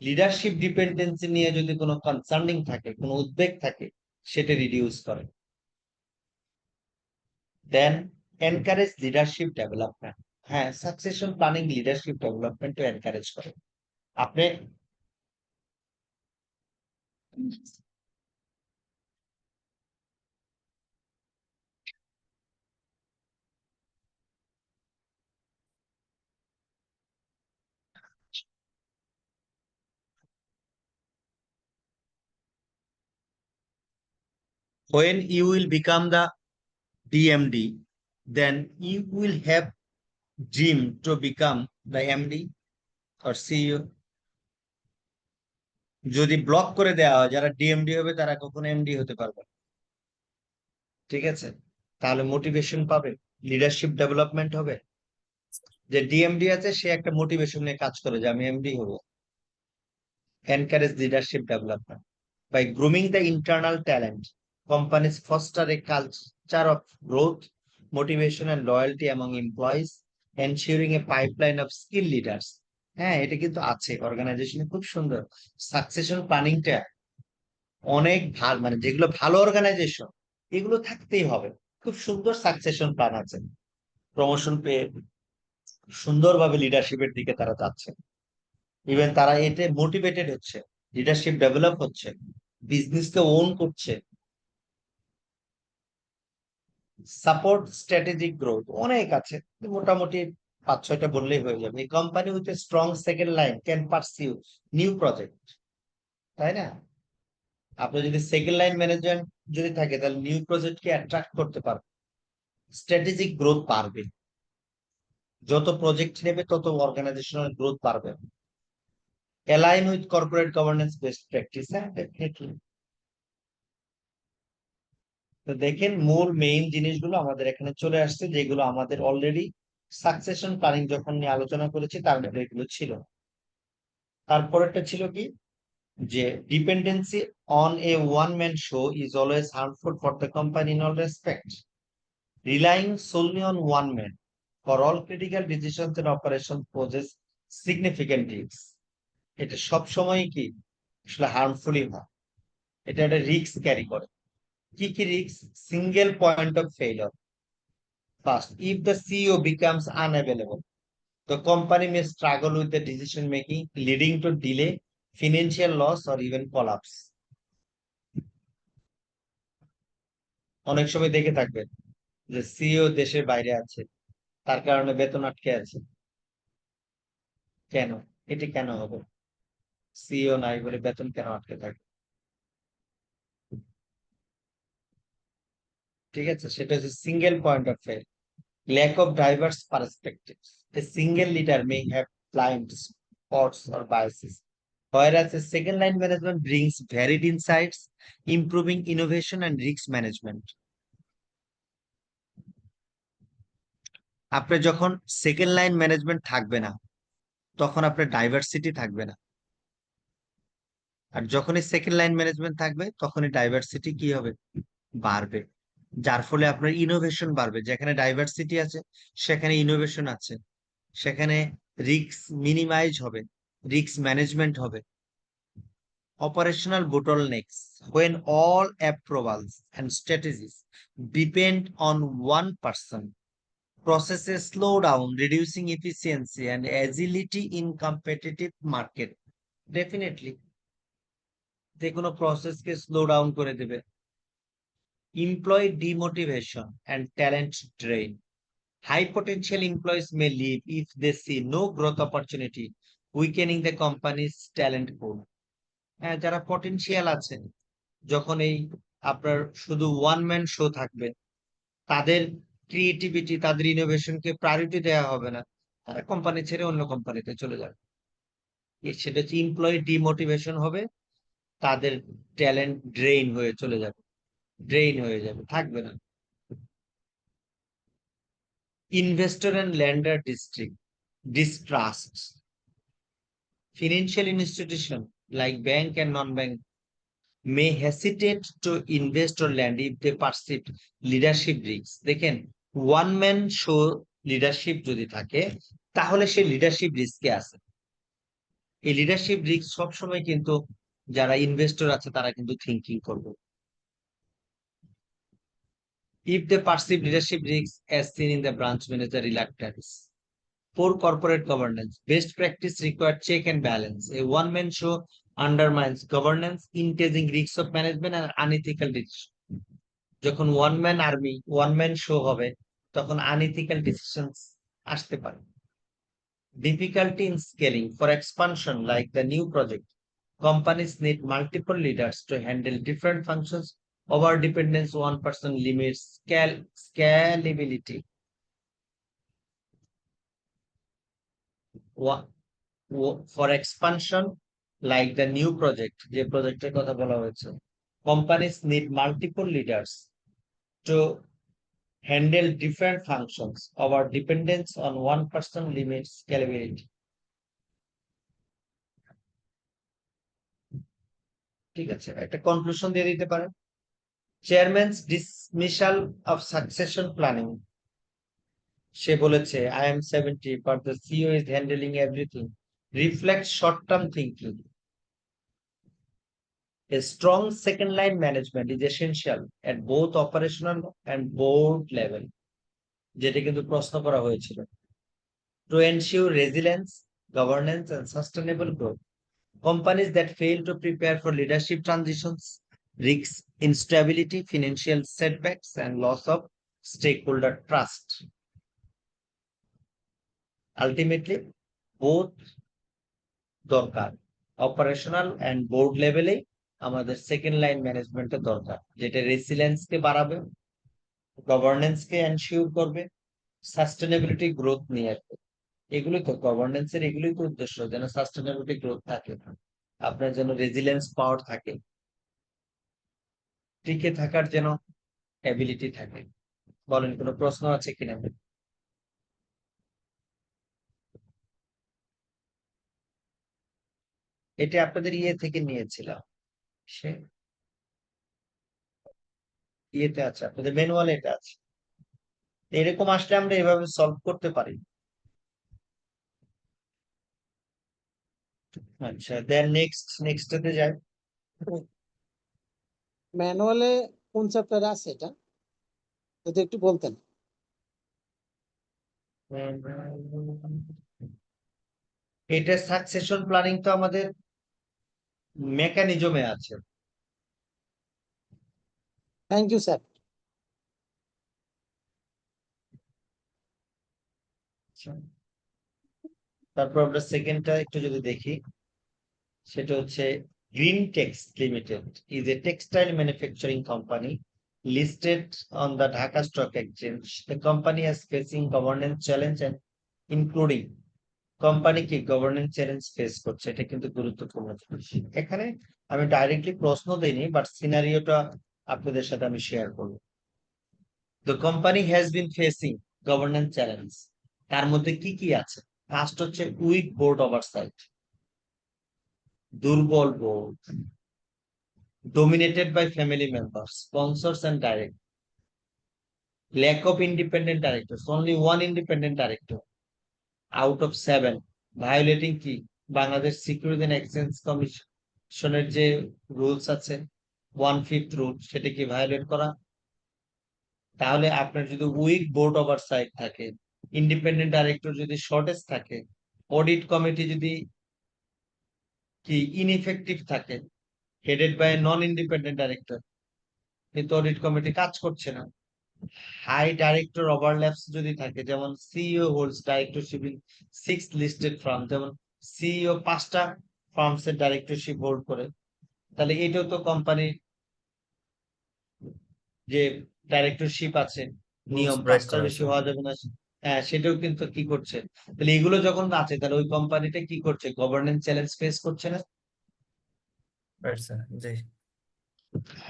Leadership dependency নিয়ে যদি কোনো কনসার্নিং থাকে, কোনো উদ্বেগ থাকে, সেটা রিডিউস করে। দেন এনকারেজ লিডারশিপ ডেভেলপমেন্ট। হ্যাঁ, succession planning leadership development encourage করে। আপনি when you will become the DMD, then you will have dream to become the MD or CEO. যদি ব্লক করে দেওয়া হয়, যারা ডিএমডি হবে তারা কখনো এমডি হতে পারবে না। ঠিক আছে, তাহলে মোটিভেশন পাবে, লিডারশিপ ডেভেলপমেন্ট হবে। যে ডিএমডি আছে সে একটা মোটিভেশন নিয়ে কাজ করে যে আমি এমডি হবো। Encourage leadership development by grooming the internal talent. Companies foster a culture of growth, motivation, and loyalty among employees, ensuring a pipeline of skilled leaders. হ্যাঁ, এটা কিন্তু আছে অর্গানাইজেশনে, খুব সুন্দর। সাকসেশন প্ল্যানিংটা অনেক ভালো, মানে যেগুলো ভালো অর্গানাইজেশন এগুলো থাকতেই হবে। খুব সুন্দর সাকসেশন প্ল্যান আছে, প্রমোশন পেয়ে সুন্দরভাবে লিডারশিপের দিকে তারা যাচ্ছে। ইভেন তারা এতে মোটিভেটেড হচ্ছে, লিডারশিপ ডেভেলপ হচ্ছে, বিজনেসকে ওন করছে। সাপোর্ট স্ট্র্যাটেজিক গ্রোথ অনেক আছে, মোটামুটি 5-6টা বললেই হয়ে যাবে। Company with a strong second line can pursue new project, তাই না? আপনি যদি সেকেন্ড লাইন ম্যানেজমেন্ট যদি থাকে তাহলে নিউ প্রজেক্টকে অ্যাট্রাক্ট করতে পারবে, স্ট্র্যাটেজিক গ্রোথ পারবে। যত প্রজেক্ট নেবে তত অর্গানাইজেশনাল গ্রোথ পারবে। Align with corporate governance best practice, হ্যাঁ ডেফিনেটলি। তো দেখেন মূল মেইন জিনিসগুলো আমাদের এখানে চলে আসছে, যেগুলো আমাদের অলরেডি সাকসেশন প্ল্যানিং যখন নিয়ে আলোচনা করেছি তার মধ্যে এগুলো ছিল। তারপরেরটা ছিল কি, যে dependency on a one man show is always harmful for the company in all respect. Relying solely on one man for all critical decisions and operations poses significant risks. এটা সব সময় কি আসলে হার্মফুলই হয়, এটা একটা রিস্ক ক্যারি করে। কি কি risk? Single point of failure. First, if the CEO becomes unavailable, the company may struggle with the decision making, leading to delay, financial loss, or even collapse. অনেক সময় দেখে থাকবেন যে সিইও দেশের বাইরে আছে, তার কারণে বেতন আটকে আছে। কেন? এটি কেন হবে? সিইও নাই বলে বেতন কেন আটকে থাকে? ঠিক আছে, সেটা হচ্ছে single point of fail. Lack of diverse perspectives, a single leader may have blind spots or biases, whereas a second line management brings varied insights, improving innovation and risk management. আপনার যখন সেকেন্ড লাইন ম্যানেজমেন্ট থাকবে না, তখন আপনার diversity থাকবে না। আর যখনই second line management থাকবে তখনই ডাইভার্সিটি কি হবে? বাড়বে। যার ফলে আপনার ইনোভেশন বাড়বে। যেখানে ডাইভার্সিটি আছে সেখানে ইনোভেশন আছে, সেখানে রিস্ক মিনিমাইজ হবে, রিস্ক ম্যানেজমেন্ট হবে। Operational bottlenecks, when all approvals and strategies depend on one person, processes slow down, reducing efficiency and agility in competitive market. Definitely, যে কোনো প্রসেসকে স্লো ডাউন করে দেবে। Employee demotivation and talent drain. High potential employees may leave if they see no growth opportunity, weakening the company's talent pool. হ্যাঁ, যারা potential আছে, যখন এই আপনার শুধু ওয়ান ম্যান শো থাকবে, তাদের ক্রিয়েটিভিটি, তাদের ইনোভেশনকে প্রায়োরিটি দেওয়া হবে না, তারা কোম্পানি ছেড়ে অন্য কোম্পানিতে চলে যাবে। সেটা হচ্ছে এমপ্লয়ি ডিমোটিভেশন হবে, তাদের ট্যালেন্ট ড্রেইন হয়ে চলে যাবে, ড্রেইন হয়ে যাবে, থাকবে না। Investor and lender distrust. Financial institution like bank and non-bank may hesitate to invest or lend if they perceive leadership risks. দেখেন, ওয়ান ম্যান শো লিডারশিপ যদি থাকে তাহলে সে লিডারশিপ রিস্কে আছে। এই লিডারশিপ রিস্ক সবসময় কিন্তু যারা ইনভেস্টর আছে তারা কিন্তু থিঙ্কিং করবে। If they perceive leadership risks as seen in the branch manager reluctance. Poor corporate governance. Best practice required check and balance. A one-man show undermines governance, increasing risks of management and unethical decision. যখন one man army, one man show হবে, তখন unethical decisions আসতে পারে। Difficulty in scaling. For expansion like the new project, companies need multiple leaders to handle different functions. Over dependence on one person limits scalability. For expansion like the new project, যে প্রজেক্টের কথা বলা হয়েছে, companies need multiple leaders to handle different functions. Our dependence on one person limits scalability. ঠিক আছে, একটা conclusion দিয়ে দিতে পারেন। চেয়ারম্যানস ডিসমিসাল অফ সাকসেশন প্ল্যানিং। সে বলেছে I am 70 but the CEO is handling everything. Reflects short-term thinking. A strong second line management is essential at both operational and board level. যেটা কিন্তু প্রশ্ন করা হয়েছিল। To ensure resilience, governance and sustainable growth. Companies that fail to prepare for leadership transitions risk instability, financial setbacks and loss of stakeholder trust. Ultimately, both দরকার, operational and board লেভেলে আমাদের second line ম্যানেজমেন্টের দরকার, যেটা রেসিলিয়েন্সকে বাড়াবে, গভর্নেন্সকে ensure করবে, sustainability growth নিয়ে আসবে। এগুলোই তো গভর্নেন্সের, এগুলোই তো উদ্দেশ্য, যেন সাস্টেনেবিলিটি গ্রোথ থাকে, আপনার যেন রেজিলিয়েন্স পাওয়ার থাকে, টিকে থাকার যেন অ্যাবিলিটি থাকে। বলেন, কোনো প্রশ্ন আছে কিনা? এটা আপনাদের ইয়ে থেকে নিয়েছিলাম, সে ইয়েতে আছে, আপনাদের ম্যানুয়ালে এটা আছে। এরকম আসলে আমরা এভাবে সলভ করতে পারি। আচ্ছা, দেন নেক্সটটাতে যাই। ম্যানুয়ালে কোন চ্যাপ্টারে আছে এটা যদি একটু বলতেন। এটা সাকসেশন প্ল্যানিং তো আমাদের মেকানিজমে আছে। Thank you sir. তারপর আমরা সেকেন্ডটা একটু যদি দেখি, সেটা হচ্ছে Green Tex Limited is a textile manufacturing company listed on the Dhaka Stock Exchange. The company is facing governance challenge and including company কি গভর্নেন্স চ্যালেঞ্জ ফেস করছে, এটা কিন্তু গুরুত্বপূর্ণ। এখানে আমি ডাইরেক্টলি প্রশ্ন দেইনি, বাট সিনারিওটা আপনাদের সাথে আমি শেয়ার করব। The company has been facing governance challenge. তার মধ্যে কি কি আছে? ফার্স্ট হচ্ছে উইক বোর্ড ওভারসাইট, দুর্বল board, dominated by family members, sponsors and direct, lack of independent directors, only one independent director out of 7, violating কি Bangladesh security and exchange কমিশনের যে রুলস আছে 1/5 রুল, সেটা কি ভায়োলেট করা? তাহলে আপনার যদি উইক বোর্ড ওভারসাইট থাকে, ইন্ডিপেন্ডেন্ট ডাইরেক্টর যদি শর্টেজ থাকে, অডিট কমিটি যদি কি ইনইফেক্টিভ থাকে, headed by non independent director, কিন্তু অডিট কমিটি কাজ করছে না, হাই ডাইরেক্টর ওভারল্যাপস যদি থাকে, যেমন CEO holds directorship in 6 listed firm, যেমন সিইও 5টা ফার্মস এর ডাইরেক্টরশিপ হোল্ড করে, তাহলে এটাও তো কোম্পানির যে ডাইরেক্টরশিপ আছে নিয়ম 5টার বেশি হওয়া যাবে না, হ্যাঁ সেটাও কিন্তু কি করছে। তাহলে এগুলো যখন আছে, তাহলে ওই কোম্পানিটা কি করছে? গভর্নেন্স চ্যালেঞ্জ ফেস করছে না?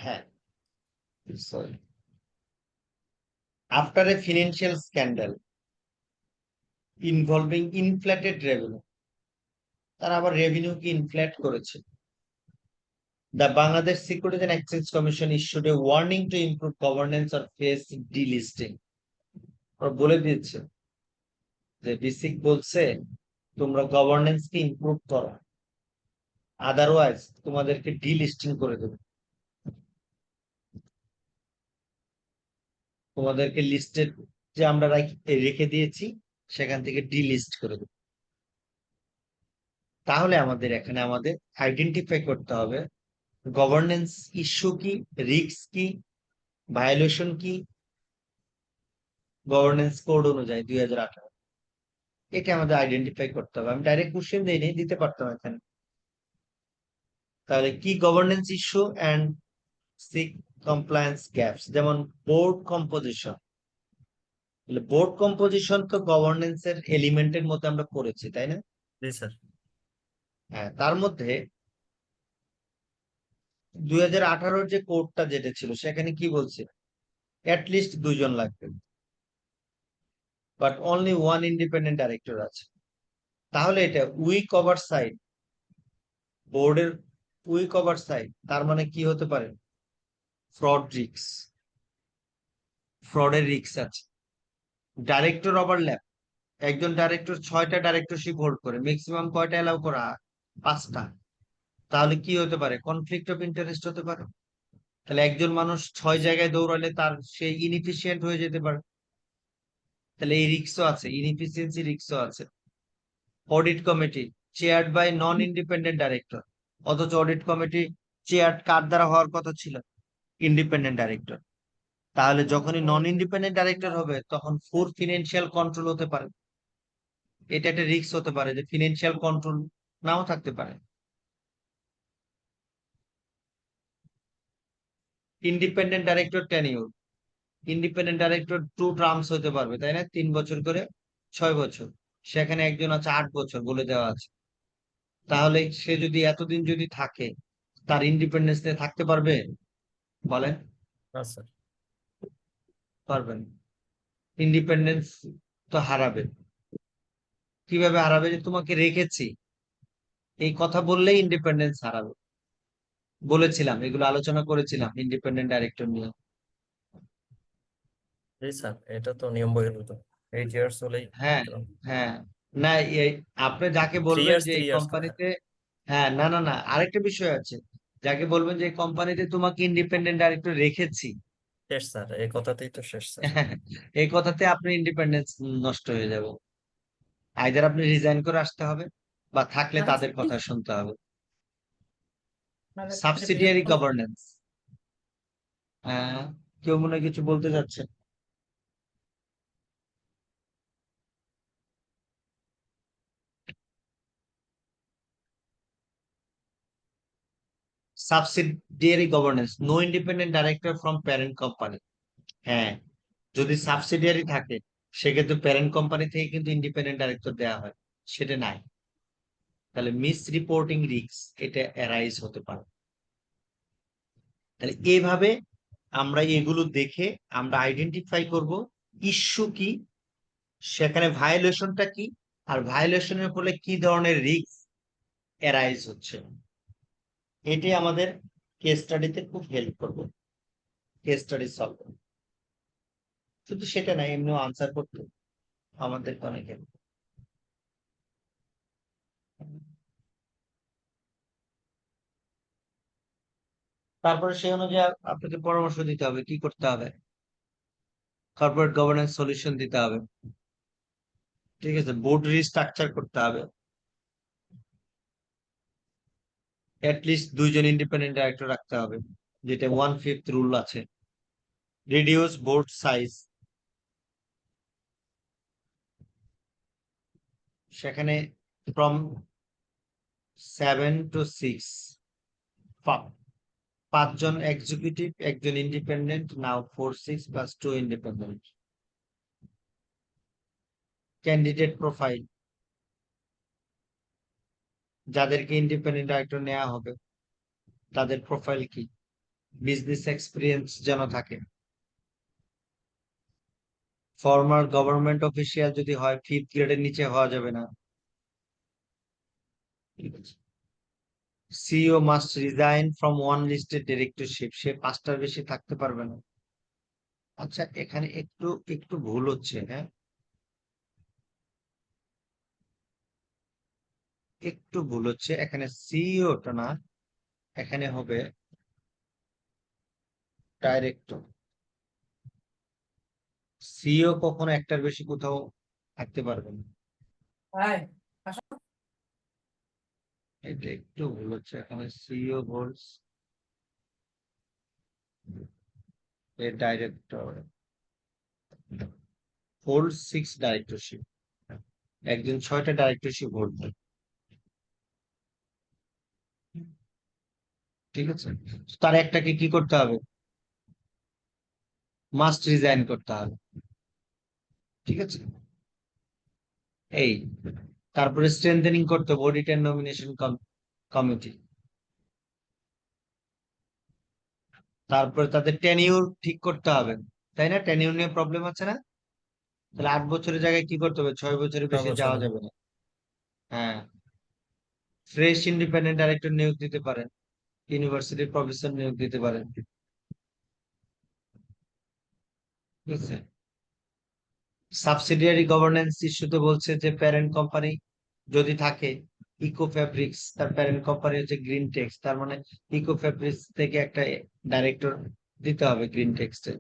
হ্যাঁ, sorry. After a financial scandal involving inflated revenue, তারা আবার রেভিনিউ কি ইনফ্লেট করেছে। The Bangladesh Securities and Exchange Commission issued a warning to improve governance or face delisting. ওরা বলে দিয়েছে যে বিসিক বলছে তোমরা গভর্নেন্স কে ইমপ্রুভ করো, আদারওয়াইজ তোমাদেরকে ডিলিস্টিং করে দেবে, তোমাদেরকে লিস্টেড যে আমরা রেখে দিয়েছি সেখান থেকে ডিলিস্ট করে দেবে। তাহলে আমাদের এখানে আমাদের আইডেন্টিফাই করতে হবে গভর্নেন্স ইস্যু কি, রিস্ক কি, ভায়োলেশন কি, গভর্নেন্স কোড অনুযায়ী 2018, এটা আমাদের আইডেন্টিফাই করতে হবে। আমি ডাইরেক্ট কোশ্চেন দিই নেই, দিতে পারতাম এখানে। তাহলে কি governance issue and sick compliance gaps, যেমন বোর্ড কম্পোজিশন। বোর্ড কম্পোজিশন তো গভর্নেন্স এর এলিমেন্টের মধ্যে আমরা পড়েছি, তাই না? জি স্যার। হ্যাঁ, তার মধ্যে 2018 যে কোডটা যেটা ছিল সেখানে কি বলছে, লিস্ট 2 জন লাগবে, but only one independent director আছে। তাহলে এটা উইক ওভারসাইট, বোর্ডের উইক ওভারসাইট, তার মানে কি হতে পারে, ফ্রড রিস্ক, ফ্রডের রিস্ক আছে। ডাইরেক্টর ওভারল্যাপ, একজন ডাইরেক্টর 6টা ডাইরেক্টরশিপ হোল্ড করে, ম্যাক্সিমাম কয়টা এলাও করা, 5টা। তাহলে কি হতে পারে, কনফ্লিক্ট অফ ইন্টারেস্ট হতে পারে। তাহলে একজন মানুষ 6 জায়গায় দৌড়ালে তার সে ইনএফিশিয়েন্ট হয়ে যেতে পারে। তাহলে এই রিস্কও আছে, ইনএফিসিয়েন্সি রিস্কও আছে। Audit committee chaired by non independent director, অথচ অডিট কমিটি চেয়ার কার দ্বারা হওয়ার কথা ছিল, ইন্ডিপেন্ডেন্ট ডাইরেক্টর। তাহলে যখনই নন ইন্ডিপেন্ডেন্ট ডাইরেক্টর হবে তখন ফুল ফিনান্সিয়াল কন্ট্রোল হতে পারে। এটা একটা রিস্ক হতে পারে যে ফিনান্সিয়াল কন্ট্রোল নাও থাকতে পারে। Independent director tenure, independent director 2 terms হতে পারবে, তাই না? 3 বছর করে 6 বছর, সেখানে একজন আছে 8 বছর বলে দেওয়া আছে। তাহলে সে যদি এতদিন যদি থাকে, তার ইন্ডিপেন্ডেন্স নিয়ে থাকতে পারবে? বলেন। না স্যার। পারবেন। ইন্ডিপেন্ডেন্স তো হারাবে। কিভাবে হারাবে, যে তোমাকে রেখেছি এই কথা বললেই ইন্ডিপেন্ডেন্স হারাবে। বলেছিলাম, এগুলো আলোচনা করেছিলাম ইন্ডিপেন্ডেন্ট ডাইরেক্টর নিয়ে। জি স্যার, এটা তো নিয়ম বহির্ভূত। 8 ইয়ার্স হলেই হ্যাঁ, হ্যাঁ। না, আপনি যাকে 3 বলবেন ইয়ার্স যে 3 এই ইয়ার্স করে। কোম্পানিতে, হ্যাঁ, না না না, আরেকটা বিষয় আছে। যাকে বলবেন যে এই কোম্পানিতে তোমাকে ইন্ডিপেন্ডেন্ট ডাইরেক্টর রেখেছি, শেষ স্যার, এই কথাতেই তো শেষ স্যার। এই কথাতে আপনি ইন্ডিপেন্ডেন্স নষ্ট হয়ে যাবে। আইদার আপনি রিজাইন করে আসতে হবে, বা থাকলে তাদের কথা শুনতে হবে। সাবসিডিয়ারি গভর্নেন্স, কেউ মনে হয় কিছু বলতে যাচ্ছে। Subsidiary governance, no independent director from parent company. হ্যাঁ, যদি সাবসিডিয়ারি থাকে সেক্ষেত্রে প্যারেন্ট কোম্পানি থেকে কিন্তু ইন্ডিপেন্ডেন্ট ডাইরেক্টর দেওয়া হয়, সেটা নাই। তাহলে মিস রিপোর্টিং রিস্ক এটা অ্যারাইজ হতে পারে। তাহলে এইভাবে আমরা এগুলো দেখে আমরা আইডেন্টিফাই করব ইস্যু কি, সেখানে ভায়োলেশনটা কি, আর ভায়োলেশনের ফলে কি ধরনের রিস্ক অ্যারাইজ হচ্ছে। এটি আমাদের কেস স্টাডিতে খুব হেল্প করবে, কেস স্টাডি সলভ করবে। শুধু সেটা না, এমনিও আনসার করতে আমাদের অনেক help করবে। তারপরে সেই অনুযায়ী আপনাকে পরামর্শ দিতে হবে কি করতে হবে, কর্পোরেট গভর্নেন্স সলিউশন দিতে হবে। ঠিক আছে, বোর্ড রিস্ট্রাকচার করতে হবে, লিস্ট 2 জন ইন্ডিপেন্ডেন্ট ডাইরেক্টর রাখতে হবে, যেটা 1/5 রুল আছে। রিডিউস বোর্ড সাইজ, সেখানে ফ্রম 7 to 6, 5 জন এক্সিকিউটিভ, 1 জন independent, now 4 6 + 2 independent. Candidate profile, যাদেরকে ইন্ডিপেন্ডেন্ট ডাইরেক্টর নেওয়া হবে তাদের প্রোফাইল কি, বিজনেস এক্সপিরিয়েন্স যেন থাকে। ফর্মার গভর্নমেন্ট অফিসিয়াল যদি হয় 5th গ্রেডের নিচে হওয়া যাবে না। CEO must resign from one listed directorship, সে 5টার বেশি থাকতে পারবে না। আচ্ছা, এখানে একটু একটু ভুল হচ্ছে। হ্যাঁ, একটু ভুল হচ্ছে, এখানে সিইওটা না, এখানে হবে ডাইরেক্টর। সিইও কখনো একটার বেশি কোথাও থাকতে পারবে না, এটা একটু ভুল হচ্ছে। এখানে সিইও হোল্ডস এ ডাইরেক্টর, হোল্ড 6 ডাইরেক্টরশিপ, একজন 6টা ডাইরেক্টরশিপ হোল্ড করে। ঠিক আছে, তার একটাকে কি করতে হবে, মাস্ট রিজাইন করতে হবে। ঠিক আছে, এই তারপরে স্ট্রেংথেনিং করতে হবে অডিট এন্ড নমিনেশন কমিটি, তারপরে তাদের টেনিউর ঠিক করতে হবে, তাই না? টেনিউর নিয়ে প্রবলেম আছে না? তাহলে 8 বছরের জায়গায় কি করতে হবে, 6 বছরের 6 বেশি যাওয়া বছরে। যাবে না। হ্যাঁ, ফ্রেশ ইন্ডিপেন্ডেন্ট ডাইরেক্টর নিয়োগ দিতে পারেন, ইউনিভার্সিটির প্রফেসর নিয়োগ দিতে পারেন। ঠিক আছে, সাবসিডিয়ারি গভর্নেন্স ইস্যুতে বলছে যে প্যারেন্ট কোম্পানি যদি থাকে, ইকো ফ্যাব্রিক্স তার প্যারেন্ট কোম্পানি হচ্ছে গ্রিন টেক্স, তার মানে ইকো ফ্যাব্রিক্স থেকে একটা ডাইরেক্টর দিতে হবে গ্রিন টেক্সটে।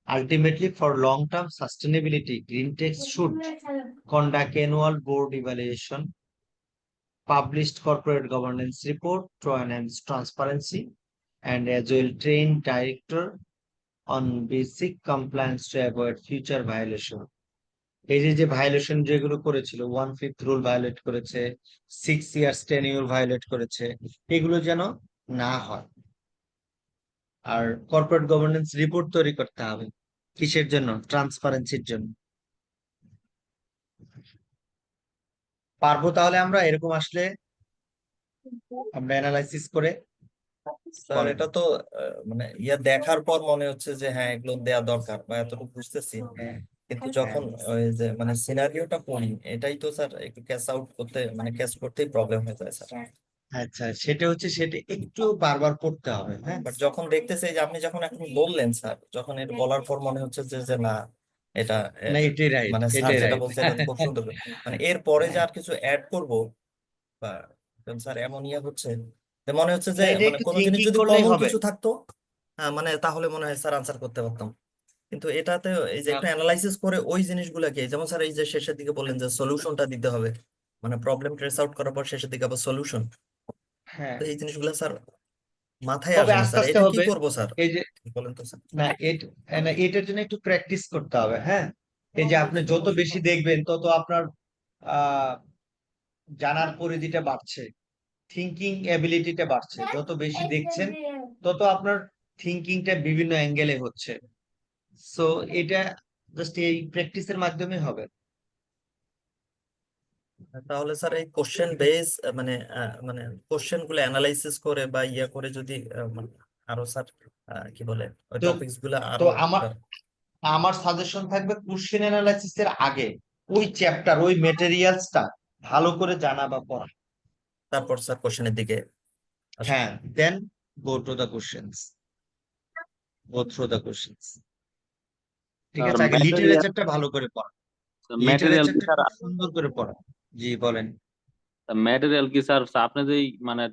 Ultimately, for long-term sustainability, Greentex should conduct annual board evaluation, published corporate governance report to enhance transparency, and as well train director on basic compliance to avoid future violation. এই যে যে violation যেগুলো করেছিল, 1/5 rule violet করেছে, 6 years tenure violet করেছে, এগুলো যেন না হয়। আর কর্পোরেট গভর্নেন্স রিপোর্ট তৈরি করতে হবে, কিসের জন্য? ট্রান্সপারেন্সির জন্য। পারবো তাহলে আমরা এরকম আসলে আমরা অ্যানালাইসিস করে? স্যার বলেন। এটা তো মানে দেখার পর মনে হচ্ছে যে হ্যাঁ এগুলো দেওয়া দরকার বা এতটুকু বুঝতেছি, হ্যাঁ, কিন্তু হ্যাঁ, যখন ওই যে মানে সিনারিওটা পড়ি, এটাই তো স্যার একটু ক্যাচ আউট করতে মানে ক্যাচ করতেই প্রবলেম হয়ে যায় স্যার। আচ্ছা, সেটা হচ্ছে, সেটা একটু বারবার পড়তে হবে। হ্যাঁ, বাট যখন দেখতেছে যে আপনি যখন এখন বললেন স্যার, যখন এটা বলার পর মনে হচ্ছে যে যে না এটা না এটাই রাইট, মানে স্যার এটাই যেটা রাইট। বলছে এটা তো খুব সুন্দর, মানে এর পরে যে আর কিছু অ্যাড করব বা স্যার এমন হচ্ছে যে মনে হচ্ছে যে এটা মানে একটু কোনো জিনিস থিঙ্কিং যদি করলেই কমন হবে। কিছু থাকতো, হ্যাঁ মানে তাহলে মনে হয় স্যার আনসার করতে পারতাম। কিন্তু এটাতে এই যে একটু অ্যানালাইসিস করে ওই জিনিসগুলোকে, যেমন স্যার এই যে শেষের দিকে বললেন যে সলিউশনটা দিতে হবে, মানে প্রবলেম ট্রেস আউট করার পর শেষের দিকে আবার সলিউশন, হ্যাঁ, তো এই জিনিসগুলো স্যার মাথায় তবে আসে না আস্তে স্যার, আস্তে এটা কি হবে। করব স্যার এই যে, বলেন তো স্যার। না না, এটার জন্য একটু প্র্যাকটিস করতে হবে। হ্যাঁ, এই যে আপনি যত বেশি দেখবেন তত আপনার আহ জানার পরিধিটা বাড়ছে, থিঙ্কিং এবিলিটিটা বাড়ছে। যত বেশি দেখছেন তত আপনার থিঙ্কিংটা বিভিন্ন অ্যাঙ্গেলে হচ্ছে। সো এটা জাস্ট এই প্র্যাকটিসের মাধ্যমে হবে। তাহলে স্যার এই কোশ্চেন বেস মানে মানে কোশ্চেন গুলো অ্যানালাইসিস করে বা করে যদি মানে আরো স্যার কি বলে ওই তো টপিকস গুলো তো আরো আমার আমার সাজেশন থাকবে কোশ্চেন অ্যানালাইসিসের আগে ওই চ্যাপ্টার, ওই মেটেরিয়ালসটা ভালো করে জানা বা পড়া। তারপর স্যার কোশ্চেনের দিকে আসবে। হ্যাঁ, then go to the questions, go through the questions. ঠিক স্যার আছে, আগে ম্যাটেরিয়াল, লিটারেচারটা ভালো করে পড়া, ম্যাটেরিয়াল কি লিটারেচারটা স্যার? খুব সুন্দর করে পড়া। জি বলেন। ম্যাটেরিয়াল কি স্যার? আপনি যেই মানে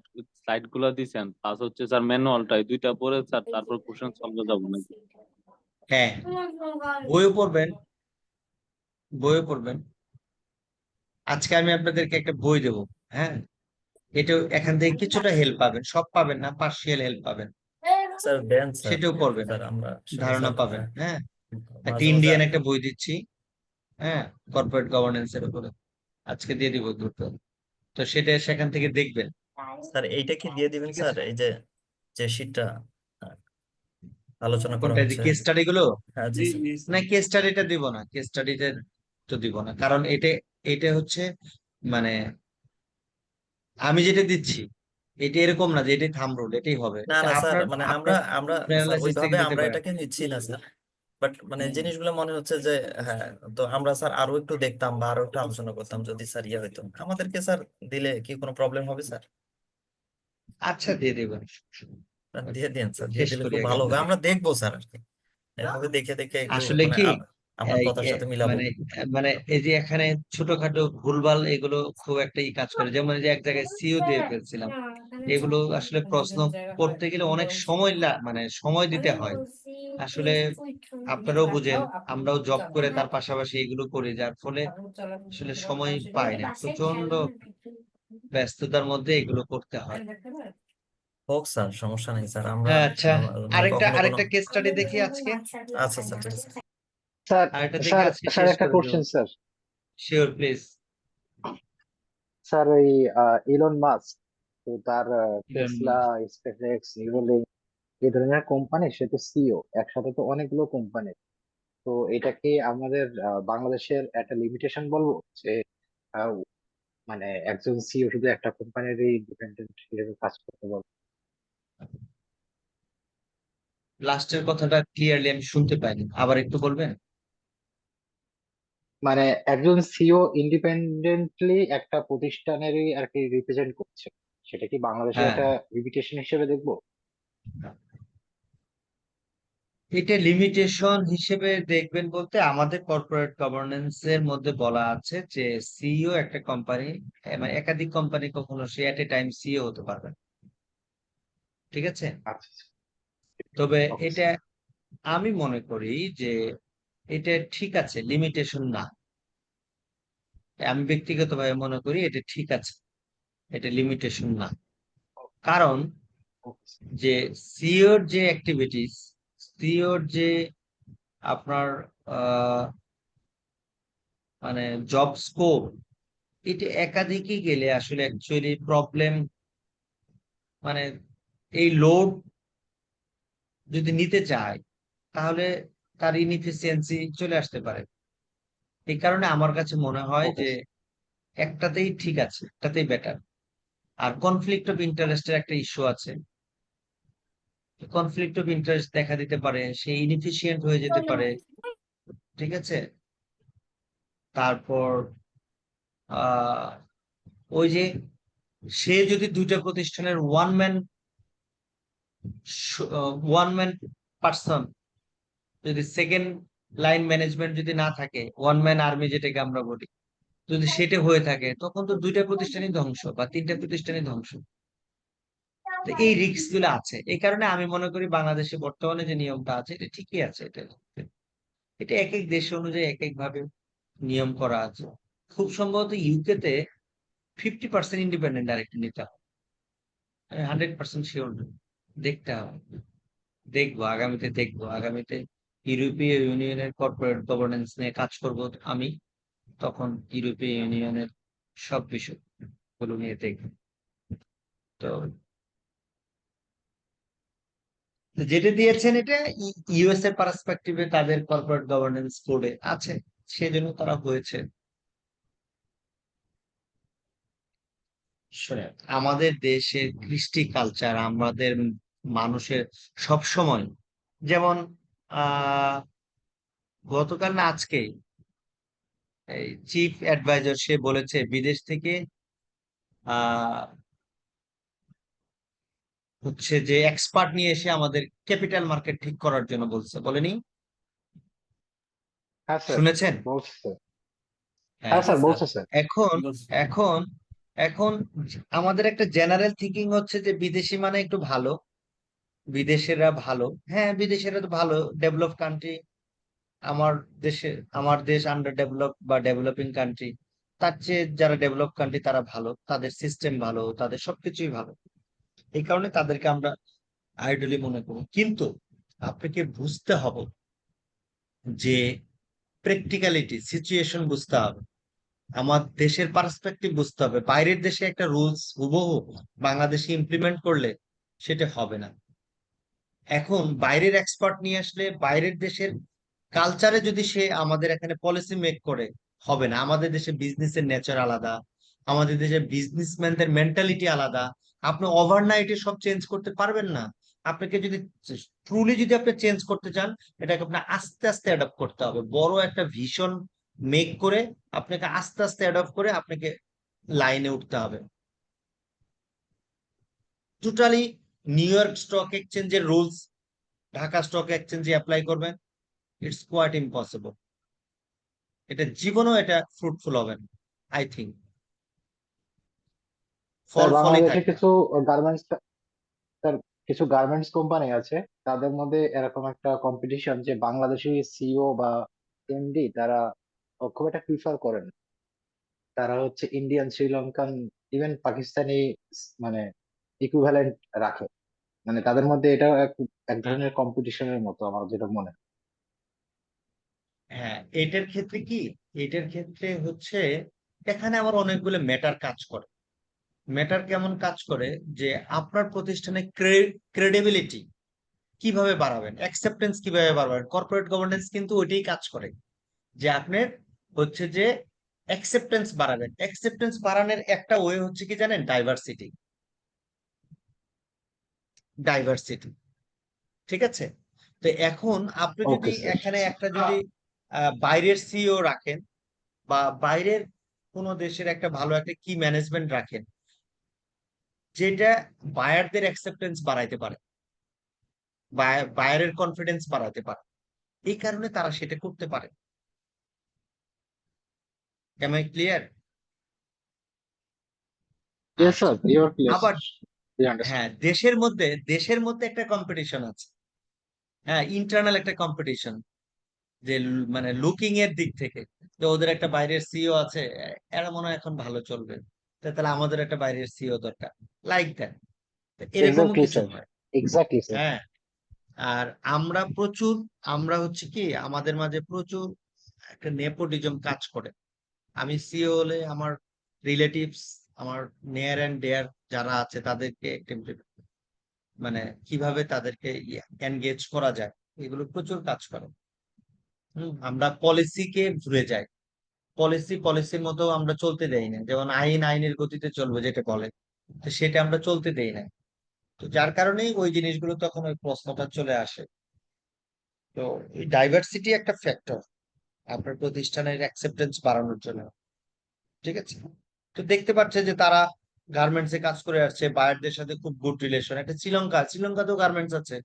স্লাইড গুলো দিচ্ছেন প্লাস হচ্ছে স্যার ম্যানুয়ালটাই দুইটা পড়ে স্যার তারপর কোশ্চেন সলভ যাবো নাকি? হ্যাঁ, বইও পড়বেন, বইও পড়বেন। আজকে আমি আপনাদেরকে একটা বই দেবো। হ্যাঁ, এটা এখান থেকে কিছুটা হেল্প পাবেন, সব পাবেন না, পার্শিয়াল হেল্প পাবেন, স্যার দেন স্যার, সেটাও পড়বেন, স্যার আমরা আসলে ধারণা স্যার পাবেন। হ্যাঁ, একটা মাঝে মাঝে ইন্ডিয়ান একটা বই দিচ্ছি, হ্যাঁ, কর্পোরেট গভর্নেন্স এর উপরে, আজকে দিয়ে দিব দ্রুত। তো সেটা সেখান থেকে দেখবেন। স্যার এইটা কি দিয়ে দিবেন ঠিক স্যার, আছে, এই যে যে শীটটা আলোচনা করা কোনটা, যে হচ্ছে? কেস স্টাডি গুলো? হ্যাঁ জি স্যার। না, কেস স্টাডিটা দিব না, কেস স্টাডিতে তো দিব না, কারণ এটা এটা হচ্ছে মানে আমি যেটা দিচ্ছি এটা এরকম না যে এটাই থাম রুল, এটাই হবে। না এটা না স্যার, আপনার মানে আমরা আপনার আমরা স্যার অ্যানালাইসিস থেকে ওইভাবে দিতে আমরা পারেন। এটাকে নিচ্ছি না স্যার, বাট মানে হুম। জিনিসগুলো মনে হচ্ছে যে হ্যাঁ, তো আমরা স্যার আরো একটু দেখতাম বা আরো একটু আলোচনা করতাম যদি স্যার হইতো আমাদেরকে স্যার দিলে কি কোনো প্রবলেম হবে স্যার? আচ্ছা, দিয়ে দেবেন। স্যার দিয়ে দিন স্যার, দিয়ে শেষ দিলে করি খুব আগে ভালো হবে, আপনাদের। আমরা দেখবো স্যার আর কি, এভাবে দেখে দেখে একটু আসলে মানে কি, আপনার এই কথার সাথে মিলাবো। মানে মানে এই যে এখানে ছোটখাটো ভুলভাল এগুলো খুব একটা কাজ করে, যেমন এই যে এক জায়গায় সিও দিয়ে ফেলছিলাম, এগুলো আসলে প্রশ্ন করতে গেলে অনেক সময় মানে সময় দিতে হয় আসলে। আপনারাও বুঝেন, আমরাও জব করে তার পাশাপাশি এগুলো করি, যার ফলে আসলে সময় পাই না, প্রচন্ড ব্যস্ততার মধ্যে এগুলো করতে হয়। হোক স্যার, সমস্যা নেই স্যার, আমরা আচ্ছা, মানে কখনো কোনো আরেকটা কেস স্টাডি দেখি আজকে, আচ্ছা স্যার, ঠিক আছে। স্যার আরেকটা দেখে স্যার আজকে স্যার শেষ একটা করে দেবো। Question sir. Sure, please. Sir ওই ইলন মাস্ক, তো তার Elon Tesla, mask. SpaceX, Neuralink এই ধরনের কোম্পানি, সে তো সিইও, একসাথে তো অনেকগুলো কোম্পানি। তো এটা কি আমাদের বাংলাদেশের একটা লিমিটেশন বলবো যে আহ, মানে একজন সিইও শুধু একটা কোম্পানিরই ডিপেন্ডেন্ট হিসেবে কাজ করতে বলবো? লাস্টের কথাটা ক্লিয়ারলি আমি শুনতে পাইনি, আবার একটু বলবেন? মানে একজন সিইও ইন্ডিপেন্ডেন্টলি একটা প্রতিষ্ঠানেরই আর কি রিপ্রেজেন্ট করছে, সেটা কি বাংলাদেশের হ্যাঁ, একটা লিমিটেশন হিসেবে দেখবো? এটা লিমিটেশন হিসেবে দেখবেন বলতে, আমাদের কর্পোরেট গভর্নেন্স এর মধ্যে বলা আছে যে সিইও একটা কোম্পানি, মানে একাধিক কোম্পানি কখনো সে এট এ টাইম সিইও হতে পারবে না। ঠিক আছে? আচ্ছা, তবে ওকে এটা স্যার। আমি মনে করি যে এটা ঠিক আছে, লিমিটেশন না। আমি ব্যক্তিগতভাবে মনে করি এটা ঠিক আছে, এটা লিমিটেশন না। কারণ ওকে স্যার। যে সিওর যে অ্যাক্টিভিটিস, সিওর যে আপনার মানে জব স্কোপ, এটা একাধিকই গেলে আসলে অ্যাকচুয়ালি প্রবলেম, মানে এই লোড যদি নিতে চায় তাহলে তার ইনএফিসিয়েন্সি চলে আসতে পারে। এই কারণে আমার কাছে মনে হয় ওকে যে একটাতেই ঠিক আছে, একটাতেই বেটার। আর কনফ্লিক্ট অফ ইন্টারেস্টের একটা ইস্যু আছে, কনফ্লিক্ট অফ ইন্টারেস্ট দেখা দিতে পারে, সে ইনএফিশিয়েন্ট হয়ে যেতে পারে। ঠিক আছে? তারপর আহ ওই যে সে যদি দুইটা প্রতিষ্ঠানের ওয়ান ম্যান পার্সন, যদি সেকেন্ড লাইন ম্যানেজমেন্ট যদি না থাকে, ওয়ান ম্যান আর্মি যেটাকে আমরা বলি, যদি সেটা হয়ে থাকে, তখন তো দুইটা প্রতিষ্ঠানই ধ্বংস বা তিনটা প্রতিষ্ঠানই ধ্বংস। তো এই রিস্ক গুলো আছে, এই কারণে আমি মনে করি বাংলাদেশে বর্তমানে যে নিয়মটা আছে এটা ঠিকই আছে। এটা এটা এক এক দেশ অনুযায়ী এক এক ভাবে নিয়ম করা আছে। খুব সম্ভবত ইউকে তে 50% ইন্ডিপেন্ডেন্ট ডাইরেক্টর নিতে হবে, 100% শিওর। দেখতে হবে, দেখবো আগামীতে, দেখবো আগামীতে ইউরোপীয় ইউনিয়নের কর্পোরেট গভর্নেন্স নিয়ে কাজ করব আমি, তখন ইউরোপীয় ইউনিয়নের সব বিষয়গুলো নিয়ে দেখবো। তো যেটা দিয়েছেন এটা ইউএস এর পার্সপেক্টিভে তাদের কর্পোরেট গভর্নেন্স কোডে আছে, সেজন্য তারা হয়েছে। শোনেন, আমাদের দেশের কৃষ্টি কালচার, আমাদের মানুষের সব সময়, যেমন আহ গতকাল না আজকে এই চিফ অ্যাডভাইজার সে বলেছে বিদেশ থেকে আহ হচ্ছে যে এক্সপার্ট নিয়ে এসে আমাদের ক্যাপিটাল মার্কেট ঠিক করার জন্য বলছে, বলেনি? হ্যাঁ স্যার, শুনেছেন? বলছে স্যার। হ্যাঁ। হ্যাঁ স্যার, বলছে স্যার। এখন এখন এখন আমাদের একটা জেনারেল থিঙ্কিং হচ্ছে যে বিদেশি মানে একটু ভালো, বিদেশেরা ভালো। হ্যাঁ, বিদেশেরা তো ভালো, ডেভেলপ কান্ট্রি। আমার আমার দেশ আন্ডার ডেভেলপ বা ডেভেলপিং কান্ট্রি, তার চেয়ে যারা ডেভেলপ কান্ট্রি তারা ভালো, তাদের সিস্টেম ভালো, তাদের সবকিছুই ভালো। এই কারণে তাদেরকে আমরা আইডলি মনে করি। কিন্তু আপনাকে বুঝতে হবে যে প্র্যাকটিক্যালিটি সিচুয়েশন বুঝতে হবে, আমার দেশের পার্সপেক্টিভ বুঝতে হবে। বাইরের দেশে একটা রুলস হুবহু বাংলাদেশে ইমপ্লিমেন্ট করলে সেটা হবে না। এখন বাইরের এক্সপার্ট নিয়ে আসলে বাইরের দেশের কালচারে যদি সে আমাদের এখানে পলিসি মেক করে, হবে না। আমাদের দেশে বিজনেসের নেচার আলাদা, আমাদের দেশে বিজনেসম্যানদের মেন্টালিটি আলাদা। আপনি ওভারনাইটে সব চেঞ্জ করতে পারবেন না। আপনাকে যদি ট্রুলি যদি আপনি চেঞ্জ করতে চান, এটাকে আপনার আস্তে আস্তে অ্যাডপ্ট করতে হবে। বড় একটা ভিশন মেক করে আপনাকে আস্তে আস্তে অ্যাডপ্ট করে আপনাকে লাইনে উঠতে হবে। টোটালি নিউ ইয়র্ক স্টক এক্সচেঞ্জের রুলস ঢাকা স্টক এক্সচেঞ্জে অ্যাপ্লাই করবেন, ইটস কোয়াইট ইম্পসিবল। এটা জীবনেও এটা ফ্রুটফুল হবে না, আই থিঙ্ক স্যার ফল ফলই বাংলাদেশে থাকবে। কিছু গার্মেন্টস স্যার কিছু গার্মেন্টস কোম্পানি আছে, তাদের মধ্যে এরকম একটা কম্পিটিশন যে বাংলাদেশি সিইও বা এমডি তারা খুব একটা প্রিফার করেন না। তারা হচ্ছে ইন্ডিয়ান, শ্রীলঙ্কান, ইভেন পাকিস্তানি মানে ইকুইভ্যালেন্ট রাখে। মানে তাদের মধ্যে এটা এক এক ধরনের কম্পিটিশনের মতো আমার যেটা মনে হয়। হ্যাঁ, এটার ক্ষেত্রে কি, এটার ক্ষেত্রে হচ্ছে এখানে আমার অনেকগুলো ম্যাটার কাজ করে। ম্যাটার কেমন কাজ করে, যে আপনার প্রতিষ্ঠানে ক্রেডিবিলিটি কিভাবে বাড়াবেন, অ্যাকসেপ্টেন্স কিভাবে বাড়াবেন। কর্পোরেট গভর্নেন্স কিন্তু ওইটাই কাজ করে, যে আপনার হচ্ছে যে অ্যাকসেপ্টেন্স বাড়াবেন। অ্যাকসেপ্টেন্স বাড়ানোর একটা ওয়ে হচ্ছে কি জানেন, ডাইভার্সিটি। ডাইভার্সিটি, ঠিক আছে। তো এখন আপনি যদি ওকে স্যার। এখানে একটা যদি বাইরের সিইও রাখেন, বা বাইরের কোনো দেশের একটা ভালো একটা কি ম্যানেজমেন্ট রাখেন, যেটা বায়ারদের অ্যাকসেপ্টেন্স বাড়াইতে পারে, বায়ারের কনফিডেন্স বাড়াতে পারে, এই কারণে তারা সেটা করতে পারে। Am I clear? ইয়েস আচ্ছা, স্যার, ইউ আর ক্লিয়ার আবার স্যার, উই হ্যাঁ, আন্ডারস্ট্যান্ড। দেশের মধ্যে একটা কম্পিটিশন আছে। হ্যাঁ, ইন্টারনাল একটা কম্পিটিশন, যে মানে লুকিং এর দিক থেকে, যে ওদের একটা বাইরের সিইও আছে, এরা মনে হয় এখন ভালো চলবে, তাহলে আমাদের একটা বাইরের সিইও দরকার, লাইক দ্যাট। এরকমও এক্স্যাক্টলি কিছু স্যার, হয়। Exactly sir. হ্যাঁ, আর আমরা প্রচুর, আমরা হচ্ছে কি আমাদের মাঝে প্রচুর একটা নেপোটিজম কাজ করে। আমি সিইও হলে আমার রিলেটিভস, আমার নিয়ার অ্যান্ড ডেয়ার যারা আছে তাদেরকে মানে কিভাবে তাদেরকে এনগেজ করা যায়, এগুলো প্রচুর কাজ করে। আমরা পলিসিকে ভুলে যাই, পলিসির মতো আমরা চলতে দেই না, যেমন আইন আইনের গতিতে চলবে যেটা বলে, তো সেটা আমরা চলতে দেই না। তো যার কারণেই ওই জিনিসগুলো তখন ওই প্রশ্নটা চলে আসে। তো এই ডাইভার্সিটি একটা ফ্যাক্টর আপনার প্রতিষ্ঠানের অ্যাকসেপ্টেন্স বাড়ানোর জন্য, ঠিক আছে। তো দেখতে পাচ্ছে যে তারা গার্মেন্টস এ কাজ করে আসছে, বায়ারদের সাথে খুব গুড রিলেশন। একটা শ্রীলঙ্কাতেও গার্মেন্টস আছে,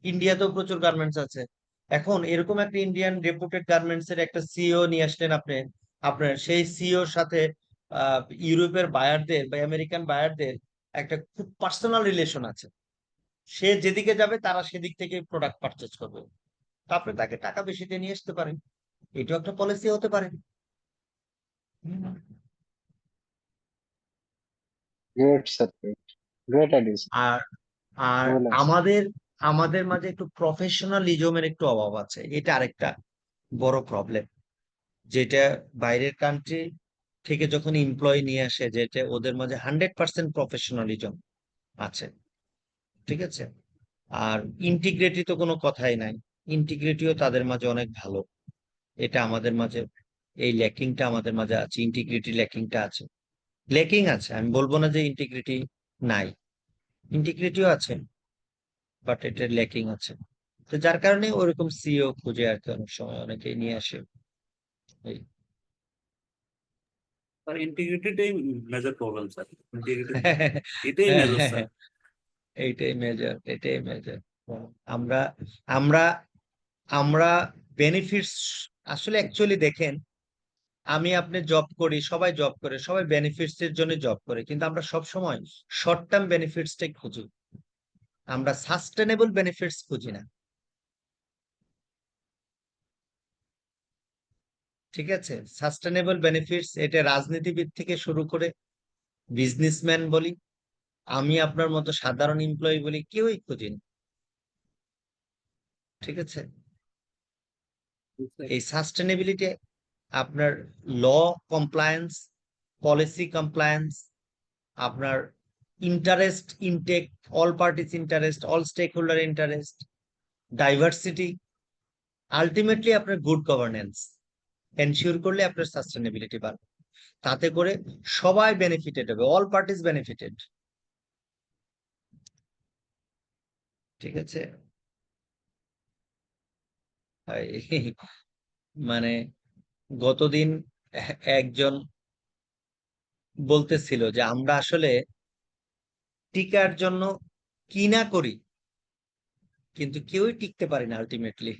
ইন্ডিয়াতেও প্রচুর গার্মেন্টস আছে। এখন এরকম একটা ইন্ডিয়ান রেপুটেড গার্মেন্টস এর একটা সিইও নিয়ে আসলেন আপনি, আপনার সেই সিইওর সাথে ইউরোপের বায়ারদের বা আমেরিকান বায়ারদের একটা খুব পার্সোনাল রিলেশন আছে। সে যেদিকে যাবে তারা সেদিক থেকে প্রোডাক্ট পারচেজ করবে, তারপরে তাকে টাকা বেশি দিয়ে নিয়ে আসতে পারেন। এটাও একটা পলিসি হতে পারে। হুম। Great sir, great idea sir. আর আর বলেন স্যার। আমাদের আমাদের মাঝে একটু প্রফেশনালিজমের একটু অভাব আছে, এটা আরেকটা বড় প্রবলেম। যেটা বাইরের কান্ট্রি থেকে যখন এমপ্লয়ি নিয়ে আসে, যেটা ওদের মাঝে 100% প্রফেশনালিজম আছে, ঠিক আছে। আর ইন্টিগ্রিটি তো কোনো কথাই নাই, ইন্টিগ্রিটিও তাদের মাঝে অনেক ভালো। এটা আমাদের মাঝে, এই ল্যাকিংটা আমাদের মাঝে আছে, ইন্টিগ্রিটি ল্যাকিংটা আছে। ল্যাকিং আছে, আমি বলবো না যে ইন্টিগ্রিটি নাই, ইন্টিগ্রিটিও আছে, বাট এটার ল্যাকিং আছে। তো যার কারণে ওরকম সিইও খুঁজে আর কি অনেক সময় অনেকেই নিয়ে আসে। এই স্যার ইন্টিগ্রিটিটাই মেজর প্রবলেম স্যার, ইন্টিগ্রিটি এটাই হ্যাঁ, মেজর হ্যাঁ, স্যার। হ্যাঁ, এইটাই মেজর। আমরা আমরা আমরা বেনিফিটস, আসলে অ্যাকচুয়ালি দেখেন, আমি আপনি জব করি, সবাই জব করে, সবাই বেনিফিটস এর জন্য জব করে, কিন্তু আমরা সব সময় শর্ট টার্ম বেনিফিটসটাই খুঁজি, আমরা সাস্টেনেবল বেনিফিটস খুঁজি না, ঠিক আছে। সাস্টেনেবল বেনিফিটস এটা রাজনীতিবিদ থেকে শুরু করে বিজনেসম্যান বলি, আমি আপনার মতো সাধারণ এমপ্লয়ি বলি, কেউই খুঁজি না, ঠিক আছে। এই সাস্টেনেবিলিটি আপনার ল কমপ্লায়েন্স, পলিসি কমপ্লায়েন্স, আপনার interest intake, all parties interest, all stake holder interest, diversity, ultimately আপনার গুড গভর্নেন্স এনশিওর করলে আপনার সাস্টেনেবিলিটি বাড়বে। তাতে করে সবাই বেনিফিটেড হবে, অল পার্টিস বেনিফিটেড, ঠিক আছে। এই মানে গতদিন একজন বলতেছিল যে আমরা আসলে টিকার জন্য কি না করি, কিন্তু কেউই টিকতে পারে না আলটিমেটলি,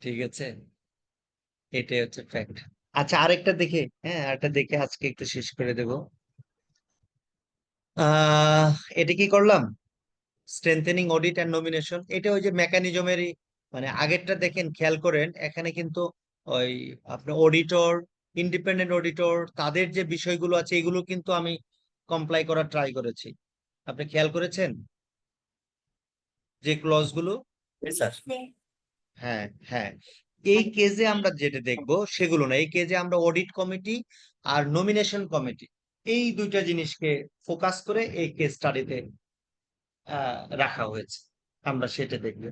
ঠিক আছে, এটাই হচ্ছে ফ্যাক্ট। আচ্ছা, আরেকটা দেখে, হ্যাঁ আরেকটা দেখে আজকে একটু শেষ করে দেব। আহ এটা কি করলাম, স্ট্রেংথেনিং অডিট অ্যান্ড নমিনেশন। এটা ওই যে মেকানিজমেরই, মানে আগেরটা দেখেন খেয়াল করেন, এখানে কিন্তু ওই আপনার অডিটর, ইন্ডিপেন্ডেন্ট অডিটর, তাদের যে বিষয়গুলো আছে এগুলো কিন্তু আমি কমপ্লাই করার ট্রাই করেছি। আপনি খেয়াল করেছেন যে ক্লজ গুলো? স্যার হ্যাঁ হ্যাঁ, এই কেজে আমরা যেটা দেখব সেগুলো না, এই কেজে আমরা অডিট কমিটি আর নমিনেশন কমিটি, এই দুইটা জিনিসকে ফোকাস করে এই কেস স্টাডিতে রাখা হয়েছে, আমরা সেটা দেখব।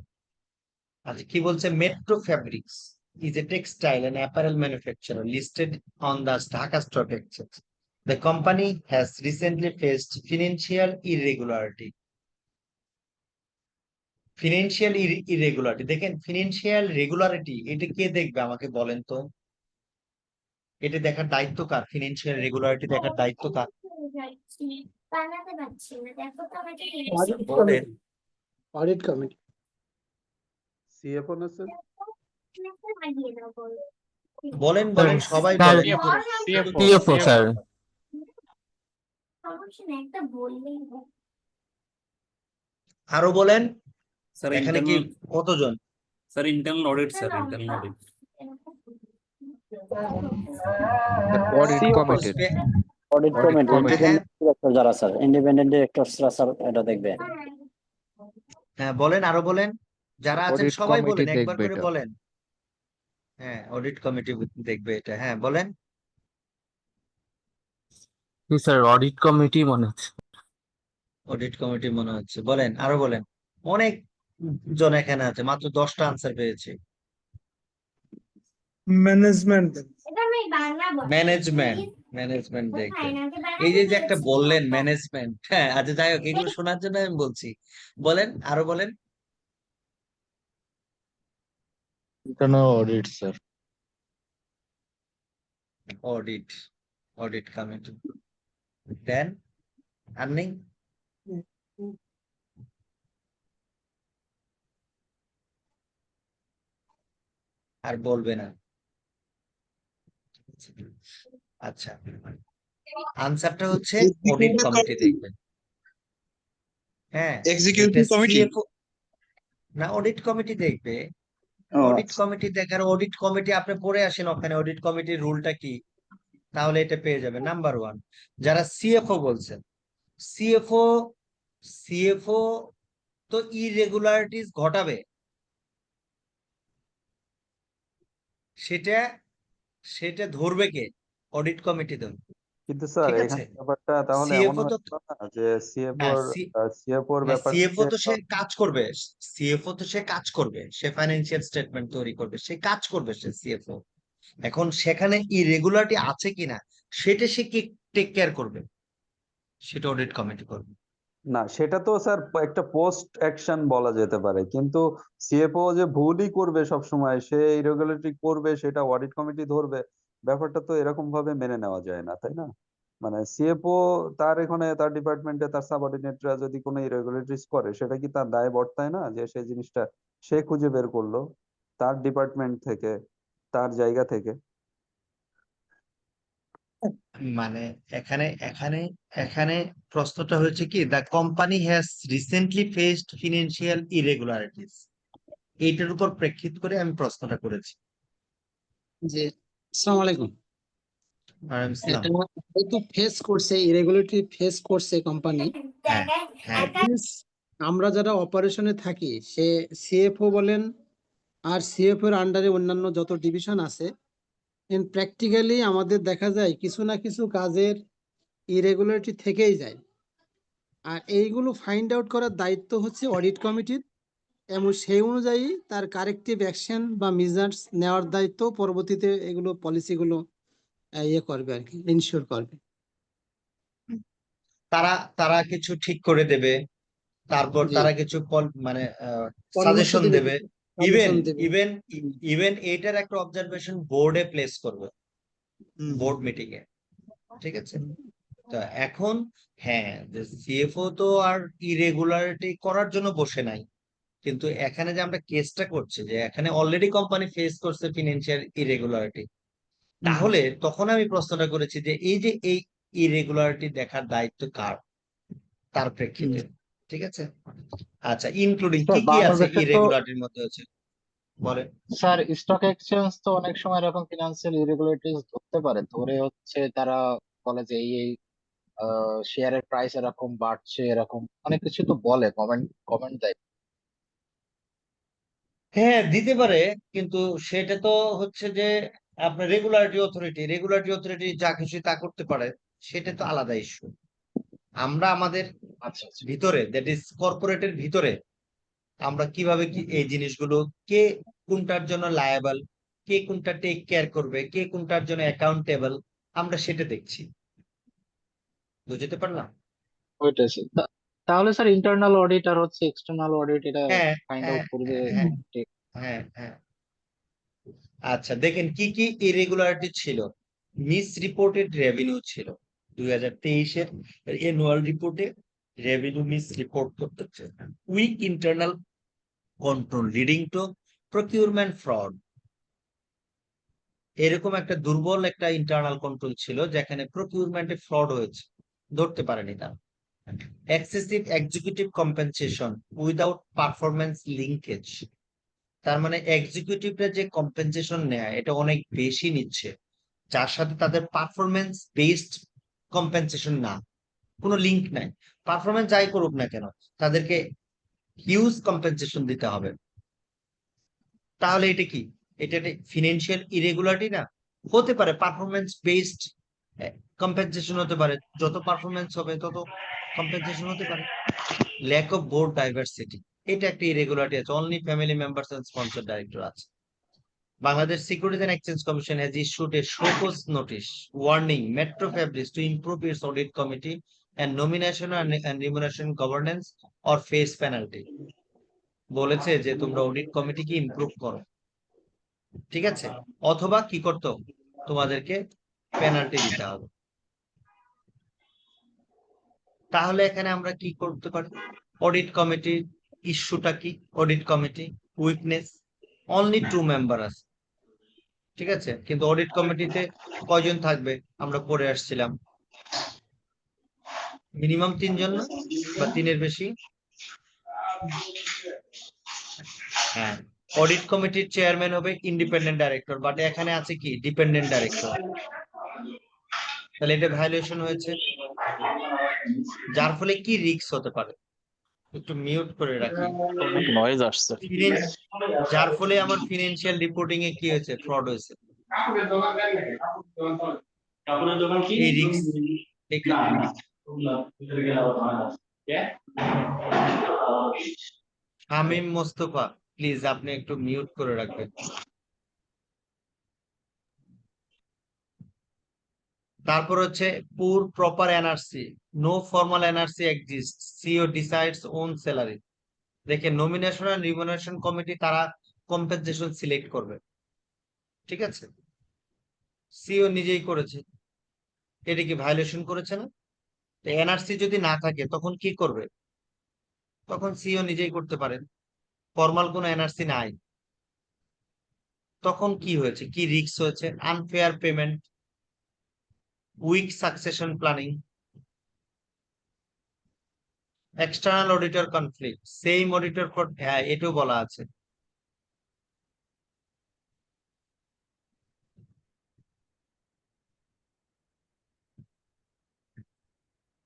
আচ্ছা, কি বলছে, metro fabrics is a textile and apparel manufacturer listed on the Dhaka Stock Exchange. The company has recently faced financial irregularity. Financial irregularity, দেখেন ফিনান্সিয়াল রেগুলারিটি এটা কে দেখবে আমাকে বলেন তো? এটা দেখার দায়িত্ব কার? ফিনান্সিয়াল রেগুলারিটি দেখার দায়িত্ব কার? অডিট বলেন। Committee, audit committee. সিএফও না স্যার? বলেন বলেন, সবাই স্যার, বলেন। CFO sir. আরো বলেন, স্যার এখানে কি ইন্টারনাল, কতজন? Sir internal audit, sir internal audit. Audit committee. Audit Audit committee committee. Independent director যারা স্যার, ইন্ডিপেন্ডেন্ট ডিরেক্টরসরা স্যার এটা দেখবে। হ্যাঁ বলেন, আরো বলেন, যারা আছেন Audit সবাই committee বলেন, একবার দেখবে করে এটা। বলেন। হ্যাঁ, অডিট কমিটি দেখবে এটা, হ্যাঁ বলেন। জি স্যার, অডিট কমিটি মনে হচ্ছে। অডিট কমিটি মনে হচ্ছে, বলেন আরো বলেন। অনেক জন এখানে আছে, মাত্র 10টা আনসার পেয়েছে। ম্যানেজমেন্ট। ম্যানেজমেন্ট, ম্যানেজমেন্ট দেখবে। এই যে যে একটা বললেন ম্যানেজমেন্ট, হ্যাঁ আচ্ছা যাই হোক, এগুলো শোনার জন্য আমি বলছি। বলেন আরো বলেন। Internal audit sir. Audit, audit committee then earning. আর বলবে না। আচ্ছা, আনসারটা হচ্ছে অডিট কমিটি দেখবে। হ্যাঁ, এক্সিকিউটিভ কমিটি। CFO না, অডিট কমিটি দেখবে। অডিট কমিটি দেখার, অডিট কমিটি আপনি পড়ে আসেন ওখানে অডিট কমিটির রুলটা কি, তাহলে এটা পেয়ে যাবে। নাম্বার ওয়ান, যারা সিএফও বলছেন, সিএফও সিএফও তো ইরেগুলারিটিস ঘটাবে, সেটা সেটা ধরবে কে? অডিট কমিটি ধরবে। কিন্তু স্যার ঠিক আছে, এখানে ব্যাপারটা তাহলে এমন সিএফও তো, হলো না যে হ্যাঁ সিএফওর হ্যাঁ, ব্যাপার সিএফও থেকে তো সে কাজ করবে, সিএফও তো সে কাজ করবে, সে ফাইন্যান্সিয়াল স্টেটমেন্ট তৈরি করবে, সে কাজ করবে, সে সিএফও। এখন সেখানে ইরেগুলারিটি আছে কিনা সেটা সে কি টেক কেয়ার করবে, সেটা অডিট কমিটি করবে। না, সেটা তো স্যার একটা পোস্ট অ্যাকশন বলা যেতে পারে, কিন্তু সিএফও যে ভুলই করবে সব সময়, সে ইরেগুলারিটি করবে সেটা অডিট কমিটি ধরবে, ব্যাপারটা তো এরকম ভাবে মেনে নেওয়া যায় না, তাই না? মানে সিএফও তার এখানে তার ডিপার্টমেন্টে তার সাবঅর্ডিনেটরা যদি কোনো ইরেগুলারিটিস করে, সেটা কি তার দায় বর্তায় না যে সেই জিনিসটা সে খুঁজে বের করলো তার ডিপার্টমেন্ট থেকে, তার জায়গা থেকে? মানে এখানে এখানে এখানে প্রশ্নটা হয়েছে কি, the company has recently faced financial irregularities, এইটার উপর প্রেক্ষিত করে আমি প্রশ্নটা করেছি। যে আসসালামু আলাইকুম। আর ইসলাম, এটা যেহেতু ফেস করছে, ইরেগুলারিটি ফেস করছে কোম্পানি, হ্যাঁ হ্যাঁ, আমরা যারা অপারেশনে থাকি, সে সিএফও বলেন আর সিএফও এর আন্ডারে অন্যান্য যত ডিভিশন আছে, প্র্যাকটিক্যালি আমাদের দেখা যায় কিছু না কিছু কাজের ইরেগুলারিটি থেকেই যায়। আর এইগুলো ফাইন্ড আউট করার দায়িত্ব হচ্ছে অডিট কমিটির, এবং সেই অনুযায়ী তার কারেক্টিভ অ্যাকশন বা মেজার্স নেওয়ার দায়িত্ব পরবর্তীতে এগুলো পলিসিগুলো ইয়ে করবে আর কি, ইনশিওর করবে। তারা তারা কিছু ঠিক করে দেবে, তারপর জি, তারা কিছু মানে পরামর্শ সাজেশন দিবে, দেবে। ইভেন সাজেশন দেবে। ইভেন ইভেন এইটার একটা অবজারভেশন বোর্ডে প্লেস করবে, হুম, বোর্ড মিটিং এ। ঠিক আছে, তো এখন হ্যাঁ, সিএফও তো আর ইরেগুলারিটি করার জন্য বসে নাই, কিন্তু এখানে যে আমরা কেসটা করছি যে এখানে অলরেডি কোম্পানি ফেস করছে ফিনান্সিয়াল ইরেগুলারিটি, তাহলে তখন আমি প্রশ্নটা করেছি যে এই ইরেগুলারিটি দেখার দায়িত্ব কার, তার প্রেক্ষিতে। ঠিক আছে, আচ্ছা, ইনক্লুডিং স্যার কি কি আছে বাংলাদেশে তো ইরেগুলারিটির মধ্যে হচ্ছে বলেন। স্যার স্টক এক্সচেঞ্জ তো অনেক সময় এরকম ফিনান্সিয়াল ইরেগুলারিটিস ধরতে পারে, ধরে হচ্ছে তারা বলে যে এই শেয়ারের প্রাইস এরকম বাড়ছে, এরকম অনেক কিছু তো বলে, কমেন্ট কমেন্ট দেয়। হ্যাঁ, দিতে পারে, কিন্তু সেটা তো হচ্ছে যে আপনার রেগুলারিটি অথরিটি যা খুশি তা করতে পারে, সেটা তো আলাদা ইস্যু। আমরা আমাদের আচ্ছা আচ্ছা। ভিতরে, দ্যাট ইজ কর্পোরেটের ভিতরে, আমরা কিভাবে কি এই জিনিসগুলো, কে কোনটার জন্য লায়াবল, কে কোনটা টেক কেয়ার করবে, কে কোনটার জন্য অ্যাকাউন্টেবল, আমরা সেটা দেখছি। বুঝতে পারলাম? ওইটাই স্যার। তাহলে স্যার ইন্টারনাল অডিট আর হচ্ছে এক্সটার্নাল অডিট এটা হ্যাঁ, ফাইন্ড হ্যাঁ, আউট করবে। হ্যাঁ, ঠিক। হ্যাঁ, হ্যাঁ। আচ্ছা, দেখেন কি কি ইরেগুলারিটি ছিল। মিস রিপোর্টেড রেভিনিউ ছিল 2023-এর অ্যানুয়াল রিপোর্টে, রেভিনিউ মিস রিপোর্ট করতেছে। Weak internal control leading to procurement fraud, এরকম একটা দুর্বল একটা ইন্টারনাল কন্ট্রোল ছিল যেখানে প্রকিউরমেন্টে ফ্রড হয়েছে, ধরতে পারেনি তারা। Excessive executive compensation without performance linkage, তার মানে এক্সিকিউটিভরা যে কম্পেনসেশন নেয় এটা অনেক বেশি নিচ্ছে, যার সাথে তাদের পারফরমেন্স বেসড কম্পেনসেশন না, কোনো লিঙ্ক নাই। পারফরমেন্স যাই করুক না কেন, তাদেরকে হিউজ কম্পেনসেশন দিতে হবে। তাহলে এটা কি, এটা ফিনান্সিয়াল ইরেগুলারিটি না? হতে পারে পারফরমেন্স বেসড কম্পেনসেশন হতে পারে, যত পারফরমেন্স হবে তত কম্পেনসেশন হতে পারে। ল্যাক অফ বোর্ড ডাইভার্সিটি, এটা একটা ইরেগুলারিটি আছে, only family members and sponsor director আছে। Bangladesh Securities and Exchange Commission has issued a show cause notice warning Metro Fabrics to improve its audit committee and nomination and remuneration governance or face penalty. বলেছে যে তোমরা audit কমিটিকে improve করো, ঠিক আছে, অথবা কি করতে হবে, তোমাদেরকে পেনাল্টি দিতে হবে। তাহলে এখানে আমরা কি করতে পারি? অডিট কমিটির ইস্যুটা কি? Audit committee weakness, only 2 member আছে, ঠিক আছে, কিন্তু অডিট কমিটিতে কয়জন থাকবে আমরা পড়ে আসছিলাম, মিনিমাম 3 জন না, বা 3-এর বেশি। হ্যাঁ, অডিট কমিটির চেয়ারম্যান হবে ইন্ডিপেন্ডেন্ট ডাইরেক্টর, বাট এখানে আছে কি ডিপেন্ডেন্ট ডাইরেক্টর, তাহলে এটা ভায়োলেশন হয়েছে, যার ফলে কি রিস্ক হতে পারে। একটু মিউট করে রাখি। অনেক নয়েজ আসছে। যার ফলে আমার ফিনান্সিয়াল রিপোর্টিং এ কি হয়েছে, ফ্রড হয়েছে, এই রিস্ক। শামীম মোস্তফা, প্লিজ আপনি একটু মিউট করে রাখবেন। তারপর হচ্ছে poor proper NRC, no formal NRC exist, CEO decides own salary. দেখে নমিনেশন এন্ড রিমুনারেশন কমিটি তারা কম্পেনসেশন সিলেক্ট করবে, ঠিক আছে, সিও নিজেই করেছে, এটা কি ভায়োলেশন করেছে না? এনআরসি যদি না থাকে তখন কি করবে? তখন সিও নিজেই করতে পারেন, ফর্মাল কোনো এনআরসি নাই। তখন কি হয়েছে, কি রিস্ক হয়েছে? Unfair payment, weak succession planning, external auditor conflict, same auditor for, হ্যাঁ এটাও বলা আছে।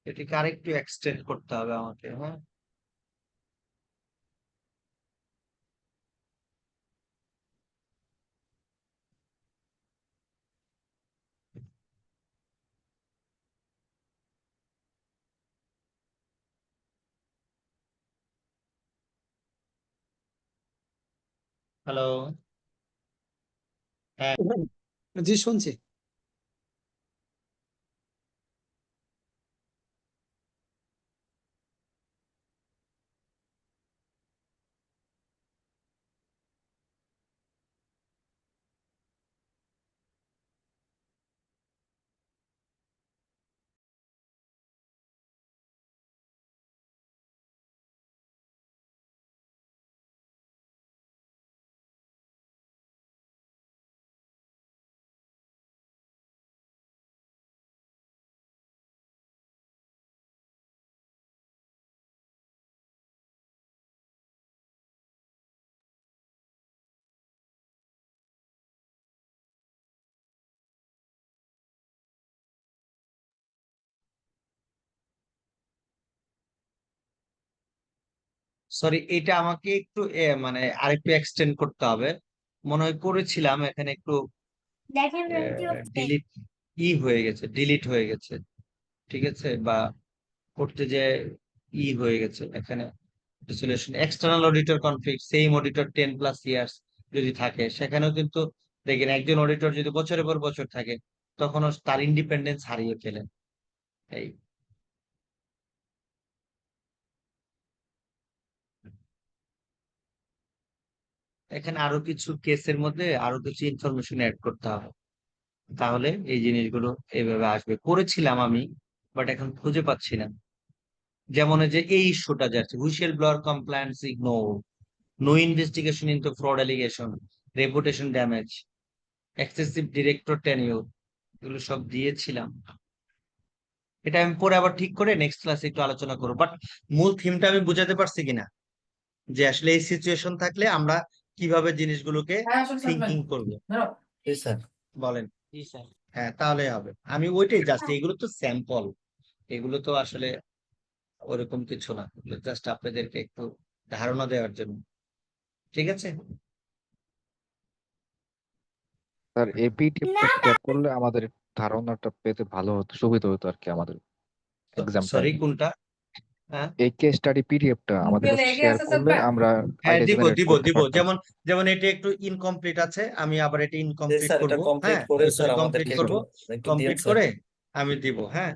এটিকে আরেকটু এক্সটেন্ড করতে হবে আমাকে, হ্যাঁ। হ্যালো। হ্যাঁ। জি শুনছি। সরি, এটা আমাকে একটু মানে আরেকটু এক্সটেন্ড করতে হবে। মনে হয় করেছিলাম, এখানে একটু ডিলিট ডিলিট হয়ে গেছে, ঠিক আছে, বা করতে যে হয়ে গেছে এখানে। Dissolution external auditor conflict, same auditor 10+ years যদি থাকে, সেখানেও কিন্তু দেখেন একজন অডিটর যদি বছরের পর বছর থাকে, তখনও তার ইন্ডিপেন্ডেন্স হারিয়ে ফেলেন। এই এখানে আরো কিছু কেসের মধ্যে আরো কিছু ইনফরমেশন অ্যাড করতে হবে, তাহলে এই জিনিসগুলো এইভাবে আসবে। করেছিলাম আমি, বাট এখন খুঁজে পাচ্ছি না। যেমন এই যে এই ইস্যুটা যাচ্ছে, whistle blower compliance ignore, no investigation into fraud allegation, reputation damage, excessive director tenure, এগুলো সব দিয়েছিলাম। এটা আমি পরে আবার ঠিক করে নেক্সট ক্লাসে একটু আলোচনা করবো, বাট মূল থিমটা আমি বুঝাতে পারছি কিনা, যে আসলে এই সিচুয়েশন থাকলে আমরা কিভাবে জিনিসগুলোকে থিঙ্কিং করবো। জি স্যার। বলেন। হ্যাঁ, তাহলে হবে। আমি ওইটাই জাস্ট, এগুলো তো স্যাম্পল, এগুলো তো আসলে ওরকম কিছু না, জাস্ট আপনাদেরকে একটু ধারণা দেওয়ার জন্য। ঠিক আছে। স্যার এই পিডিএফটা শেয়ার করলে আমাদের ধারণাটা পেতে ভালো হতো, সুবিধা হতো আর কি আমাদের এক্সাম সরি, টাইমে। কোনটা? হ্যাঁ, এই কেস স্টাডি পিডিএফটা আমাদের কাছে শেয়ার করলে আমরা হ্যাঁ, আইডিয়া দিব জেনারেট দিব করতে দিব। পারতাম। যেমন যেমন এটা একটু ইনকমপ্লিট আছে, আমি আবার এটা জি ইনকমপ্লিট স্যার, এটা করব। কমপ্লিট হ্যাঁ, করে স্যার সরি, কমপ্লিট আমাদেরকে করব, একটু দিয়েন কমপ্লিট স্যার। করে আমি দিব। হ্যাঁ,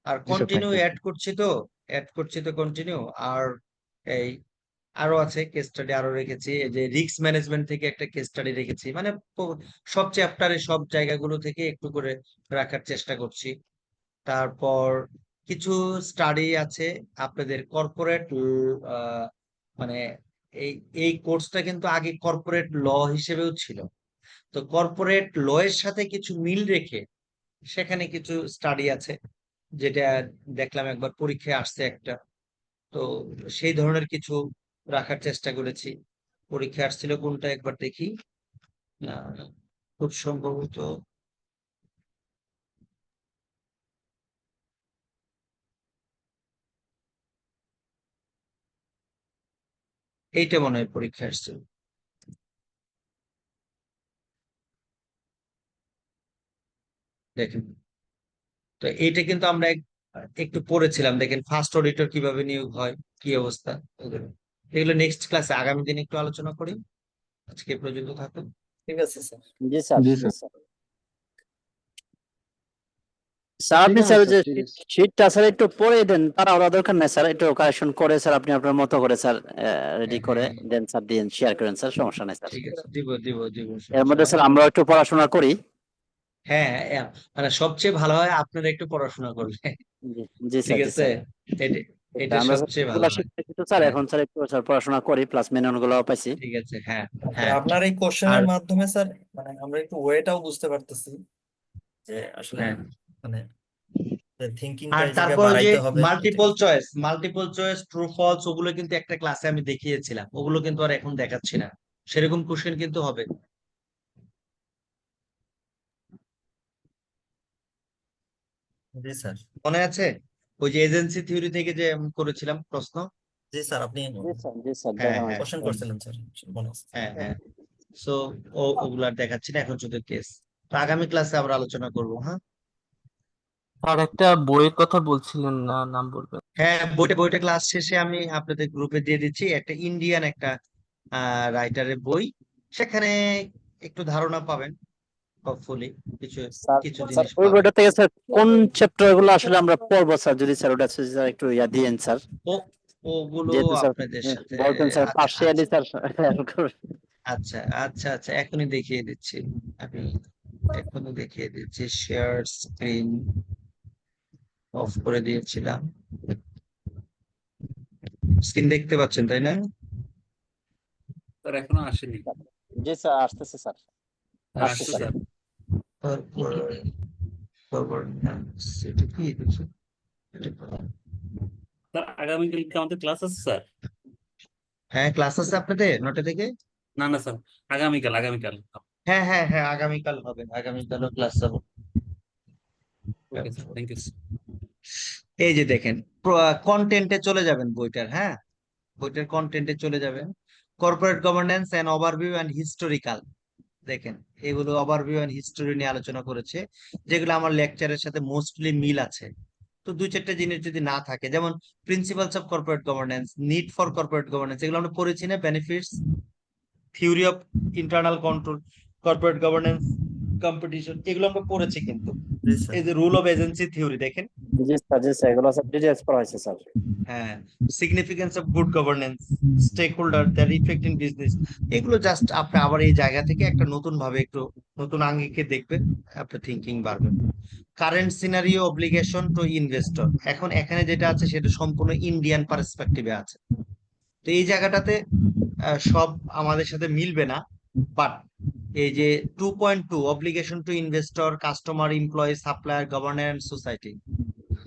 আর জি sir, thank continue you. Add করছি তো কন্টিনিউ। আর এই আরো আছে কেস স্টাডি, আরো রেখেছি। এই যে রিস্ক ম্যানেজমেন্ট থেকে একটা কেস স্টাডি রেখেছি, মানে সব চ্যাপ্টারে সব জায়গাগুলো থেকে একটু করে রাখার চেষ্টা করছি। তারপর কিছু স্টাডি আছে আপনাদের কর্পোরেট, মানে এই এই কোর্সটা কিন্তু আগে কর্পোরেট ল হিসেবেও ছিল। তো কর্পোরেট ল এর সাথে কিছু মিল রেখে সেখানে কিছু স্টাডি আছে, যেটা দেখলাম একবার পরীক্ষায় আসছে একটা। তো সেই ধরনের কিছু রাখার চেষ্টা করেছি। পরীক্ষা আসছিল কোনটা একবার দেখি। খুব সম্ভবত এইটা মনে হয় পরীক্ষা আসছিল। দেখেন, তো এইটা কিন্তু আমরা একটু পড়েছিলাম। দেখেন ফার্স্ট অডিটর কিভাবে নিয়োগ হয়, কি অবস্থা, এগুলো এগুলো নেক্সট ক্লাসে আগামী দিন একটু আলোচনা করি। আজকে এ পর্যন্ত থাকুন। ঠিক আছে স্যার। জি স্যার, জি জি স্যার। স্যার। স্যার আপনি ঠিক স্যার আছে ওই যে স্যার, ঠিক আছে। শীটটা স্যার একটু পরে দেন, তারা ওরা দরকার নাই স্যার, একটু কারেকশন করে স্যার আপনি আপনার মতো করে স্যার রেডি হ্যাঁ, করে হ্যাঁ, দেন স্যার, দিন শেয়ার করেন স্যার, সমস্যা নাই স্যার। ঠিক আছে, দিব দিব দিব, এর সমস্যা মধ্যে নাই। স্যার আমরা একটু পড়াশোনা করি। হ্যাঁ, হ্যাঁ, মানে সবচেয়ে ভালো হয় আপনারা একটু পড়াশোনা করলে। জি, জি ঠিক স্যার, জি আছে, স্যার। এটা এটা আমরা স্যার সবচেয়ে ভালো এগুলো হয়। শিখতে কিন্তু স্যার হ্যাঁ, এখন স্যার একটু স্যার পড়াশোনা করি, প্লাস মেনুন গুলো পাইছি। ঠিক আছে। হ্যাঁ, স্যার হ্যাঁ। আপনার এই আর কোশ্চেনের মাধ্যমে স্যার মানে আমরা একটু ওয়েটাও বুঝতে পারতেছি যে আসলে হ্যাঁ, মানে থিঙ্কিংটা আর এই জায়গায় তারপর ওই যে বাড়াইতে হবে এটা। মাল্টিপল চয়েস, ট্রু ফলস, ওগুলো কিন্তু একটা ক্লাসে আমি দেখিয়েছিলাম, ওগুলো কিন্তু আর এখন দেখাচ্ছি না। সেরকম কোশ্চেন কিন্তু হবে। জি স্যার। মনে আছে ওই যে এজেন্সি থিওরি থেকে যে আমি করেছিলাম প্রশ্ন? জি স্যার, আপনি জি স্যার, জি স্যার, হ্যাঁ, দেখানো হ্যাঁ, আছে। কোশ্চেন করছিলেন স্যার, মনে আছে। হ্যাঁ, হ্যাঁ। সো ওগুলো আর দেখাচ্ছি না, এখন শুধু কেস। তো আগামী ক্লাসে আবার আলোচনা করবো। হ্যাঁ, আর একটা বইয়ের কথা বলছিলেন না, নাম বলবেন? হ্যাঁ, বইটা ক্লাস শেষে আমি আপনাদের গ্রুপে দিয়ে দিচ্ছি, একটা ইন্ডিয়ান একটা রাইটারের বই। সেখানে একটু ধারণা পাবেন, হোপফুলি কিছু স্যার, কিছু স্যার জিনিস ওই পাবেন। বইটা থেকে স্যার কোন চ্যাপ্টার গুলো আসলে আমরা পড়বো স্যার, যদি স্যার ওটা স্যার একটু ইয়া দিয়েন স্যার, ও ওগুলো যেহেতু স্যার আপনাদের সাথে বলতেন স্যার আচ্ছা, পার্সিয়ালি আচ্ছা, স্যার। আচ্ছা, আচ্ছা, আচ্ছা, এখনই দেখিয়ে দিচ্ছি। আমি এখনই দেখিয়ে দিচ্ছি, শেয়ার স্ক্রিন অফ করে দিয়েছিলাম। স্ক্রিন দেখতে পাচ্ছেন, তাই না? স্যার এখনো আসেনি। জি স্যার, আসতেছে স্যার, আসছে আসছে স্যার। স্যার। তারপর তারপর সেটা কি দেখি। স্যার আগামীকাল কি আমাদের ক্লাস আছে স্যার? হ্যাঁ, ক্লাস আছে আপনাদের 9টা থেকে। না না স্যার, আগামীকাল। হ্যাঁ, হ্যাঁ, হ্যাঁ, আগামীকাল হবে, আগামীকালও ক্লাস হবে। Okay sir, thank you. এই যে দেখেন, কন্টেন্টে চলে যাবেন বইটার। হ্যাঁ, বইটার কন্টেন্টে চলে যাবেন। Corporate governance and overview and historical, দেখেন এগুলো ওভারভিউ অ্যান্ড হিস্টোরি নিয়ে আলোচনা করেছে, যেগুলো আমার লেকচারের সাথে মোস্টলি মিল আছে। তো দুই চারটা জিনিস যদি না থাকে, যেমন principles of corporate governance, need for corporate governance, এগুলো আমরা পড়েছি না? Benefits, theory of internal control, corporate governance, competition, এগুলো আমরা পড়েছি কিন্তু। জি স্যার। এই যে রুল অফ এজেন্সি থিওরি দেখেন, জি স্যার এগুলো সব ডিটেলস পড়া হয়েছে স্যার। হ্যাঁ, significance of good governance, stake holder, their effect in business, এগুলো জাস্ট আপনি আবার এই জায়গা থেকে একটা নতুন ভাবে একটু নতুন আঙ্গিকে দেখবেন, আপনার থিঙ্কিং বাড়বে। Current scenario obligation to investor, এখন এখানে যেটা আছে সেটা সম্পূর্ণ ইন্ডিয়ান পার্সপেক্টিভে আছে। তো এই জায়গাটাতে সব আমাদের সাথে মিলবে না, বাট এই যে 2.2 obligation to investor, customer, employee, supplier, governor and society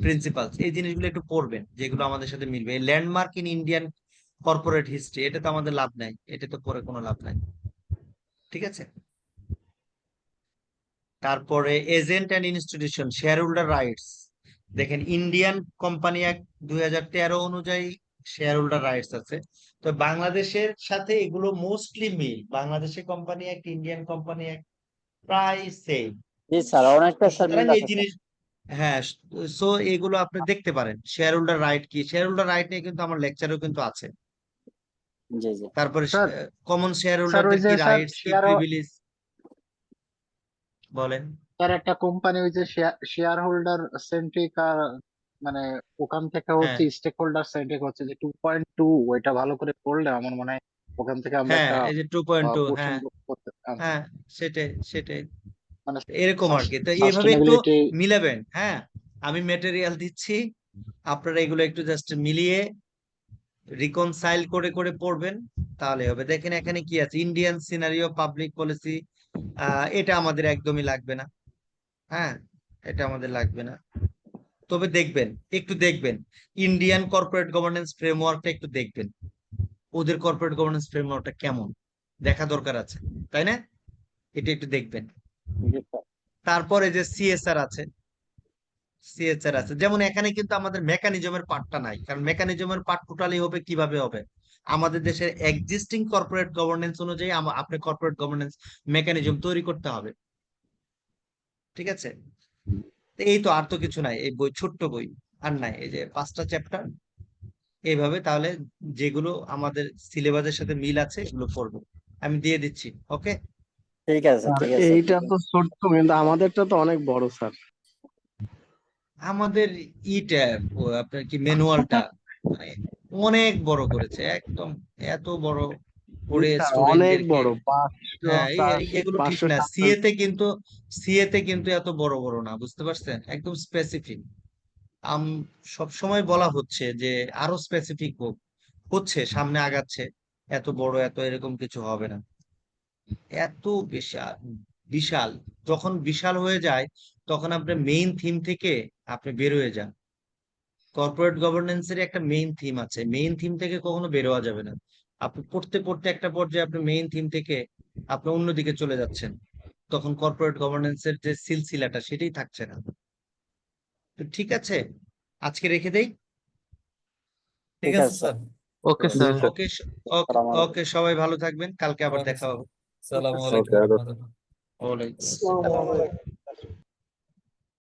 principles, এই জিনিসগুলো একটু পড়বেন যেগুলো আমাদের সাথে মিলবে। Landmark in Indian corporate history, এটা তো আমাদের লাভ নাই, এটা তো পরে কোনো লাভ নাই, ঠিক আছে। তারপরে agent and institution, share holder rights, দেখেন ইন্ডিয়ান কোম্পানি অ্যাক্ট 2013 অনুযায়ী শেয়ার হোল্ডার রাইটস আছে। তো বাংলাদেশের সাথে এগুলো মোস্টলি মিল, বাংলাদেশের company act, Indian company act প্রায় সেম। জি স্যার অনেকটা স্যার সুতরাং মিল এই আছে স্যার। জিনিস, হ্যাঁ, সো এগুলো আপনি দেখতে পারেন। শেয়ার হোল্ডার রাইট কি, শেয়ার হোল্ডার রাইট নিয়ে কিন্তু আমার লেকচারও কিন্তু আছে। জি জি তারপরে স্যার কমন শেয়ার স্যার ওই হোল্ডারদের যে কি স্যার রাইটস, কি শেয়ার প্রিভিলেজ, বলেন। স্যার একটা কোম্পানি ওই যে শেয়ার হোল্ডার সেন্ট্রিক আর মানে ওখান থেকে হ্যাঁ হচ্ছে স্টেক হোল্ডার সেন্ট্রিক হচ্ছে যে 2.2, ওইটা ভালো করে পড়লে আমার মনে হয় ওখান থেকে আমরা হ্যাঁ, একটা এই যে 2.2, কোশ্চেন হ্যাঁ করতে হ্যাঁ, সেটাই সেটাই মানে এরকম আর কি। তো এইভাবে একটু সাস্টেনেবিলিটি। মিলাবেন। হ্যাঁ, আমি মেটেরিয়াল দিচ্ছি, আপনারা এগুলো একটু জাস্ট মিলিয়ে রিকনসাইল করে করে পড়বেন, তাহলে হবে। দেখেন এখানে কি আছে, ইন্ডিয়ান সিনারিও, পাবলিক পলিসি, এটা আমাদের একদমই লাগবে না। হ্যাঁ, এটা আমাদের লাগবে না, তবে দেখবেন, একটু দেখবেন ইন্ডিয়ান কর্পোরেট গভর্নেন্স ফ্রেমওয়ার্কটা একটু দেখবেন, ওদের কর্পোরেট গভর্নেন্স ফ্রেমওয়ার্কটা কেমন, দেখা দরকার আছে, তাই না? এটা একটু দেখবেন। জি স্যার। তারপরে যে সিএসআর আছে, সিএসআর আছে, যেমন এখানে কিন্তু আমাদের মেকানিজমের পার্টটা নাই, কারণ মেকানিজমের পার্ট টোটালি হবে কিভাবে হবে, আমাদের দেশের এক্সিস্টিং কর্পোরেট গভর্নেন্স অনুযায়ী আপনি কর্পোরেট গভর্নেন্স মেকানিজম তৈরি করতে হবে, ঠিক আছে। তো এই তো, আর তো কিছু নাই, এই বই ছোট্ট বই, আর নাই, এই যে 5টা চ্যাপ্টার এইভাবে, তাহলে যেগুলো আমাদের সিলেবাসের সাথে মিল আছে এগুলো পড়বো, আমি দিয়ে দিচ্ছি, ওকে। ঠিক আছে স্যার, আর ঠিক আছে এইটা তো ছোট্ট কিন্তু আমাদেরটা তো অনেক বড় স্যার। আমাদের ইটা আপনার কি ম্যানুয়ালটা মানে অনেক বড় করেছে একদম, এত বড় করে স্যার অনেক স্টুডেন্টদেরকে। বড় 500 হ্যাঁ, প্লাস এগুলো ঠিক 500 না, 700 সিএ তে কিন্তু এত বড় বড় না, বুঝতে পারছেন, একদম স্পেসিফিক। সব সময় বলা হচ্ছে যে আরো স্পেসিফিক হোক, হচ্ছে, সামনে আগাচ্ছে, এত বড় এত এরকম কিছু হবে না, এত বিশাল বিশাল। যখন বিশাল হয়ে যায় তখন আপনার মেইন থিম থেকে আপনি বের হয়ে যান। কর্পোরেট গভর্নেন্স এর একটা মেইন থিম আছে, মেইন থিম থেকে কখনো বের হওয়া যাবে না। আপনি পড়তে পড়তে একটা পর্যায়ে আপনি মেইন থিম থেকে আপনি অন্যদিকে চলে যাচ্ছেন, তখন কর্পোরেট গভর্নেন্স এর যে সিলসিলাটা সেটাই থাকছে না। তো ঠিক আছে, আজকে রেখে দেই। ঠিক ঠিক আছে আছে স্যার। Okay sir. ওকে, আসসালামু আলাইকুম। ওকে, সবাই ভালো থাকবেন, কালকে আবার ওকে দেখা স্যার। হবে। আসসালামু ওকে আলাইকুম রহমতুল্লাহ। ওয়ালাইকুম আসসালাম।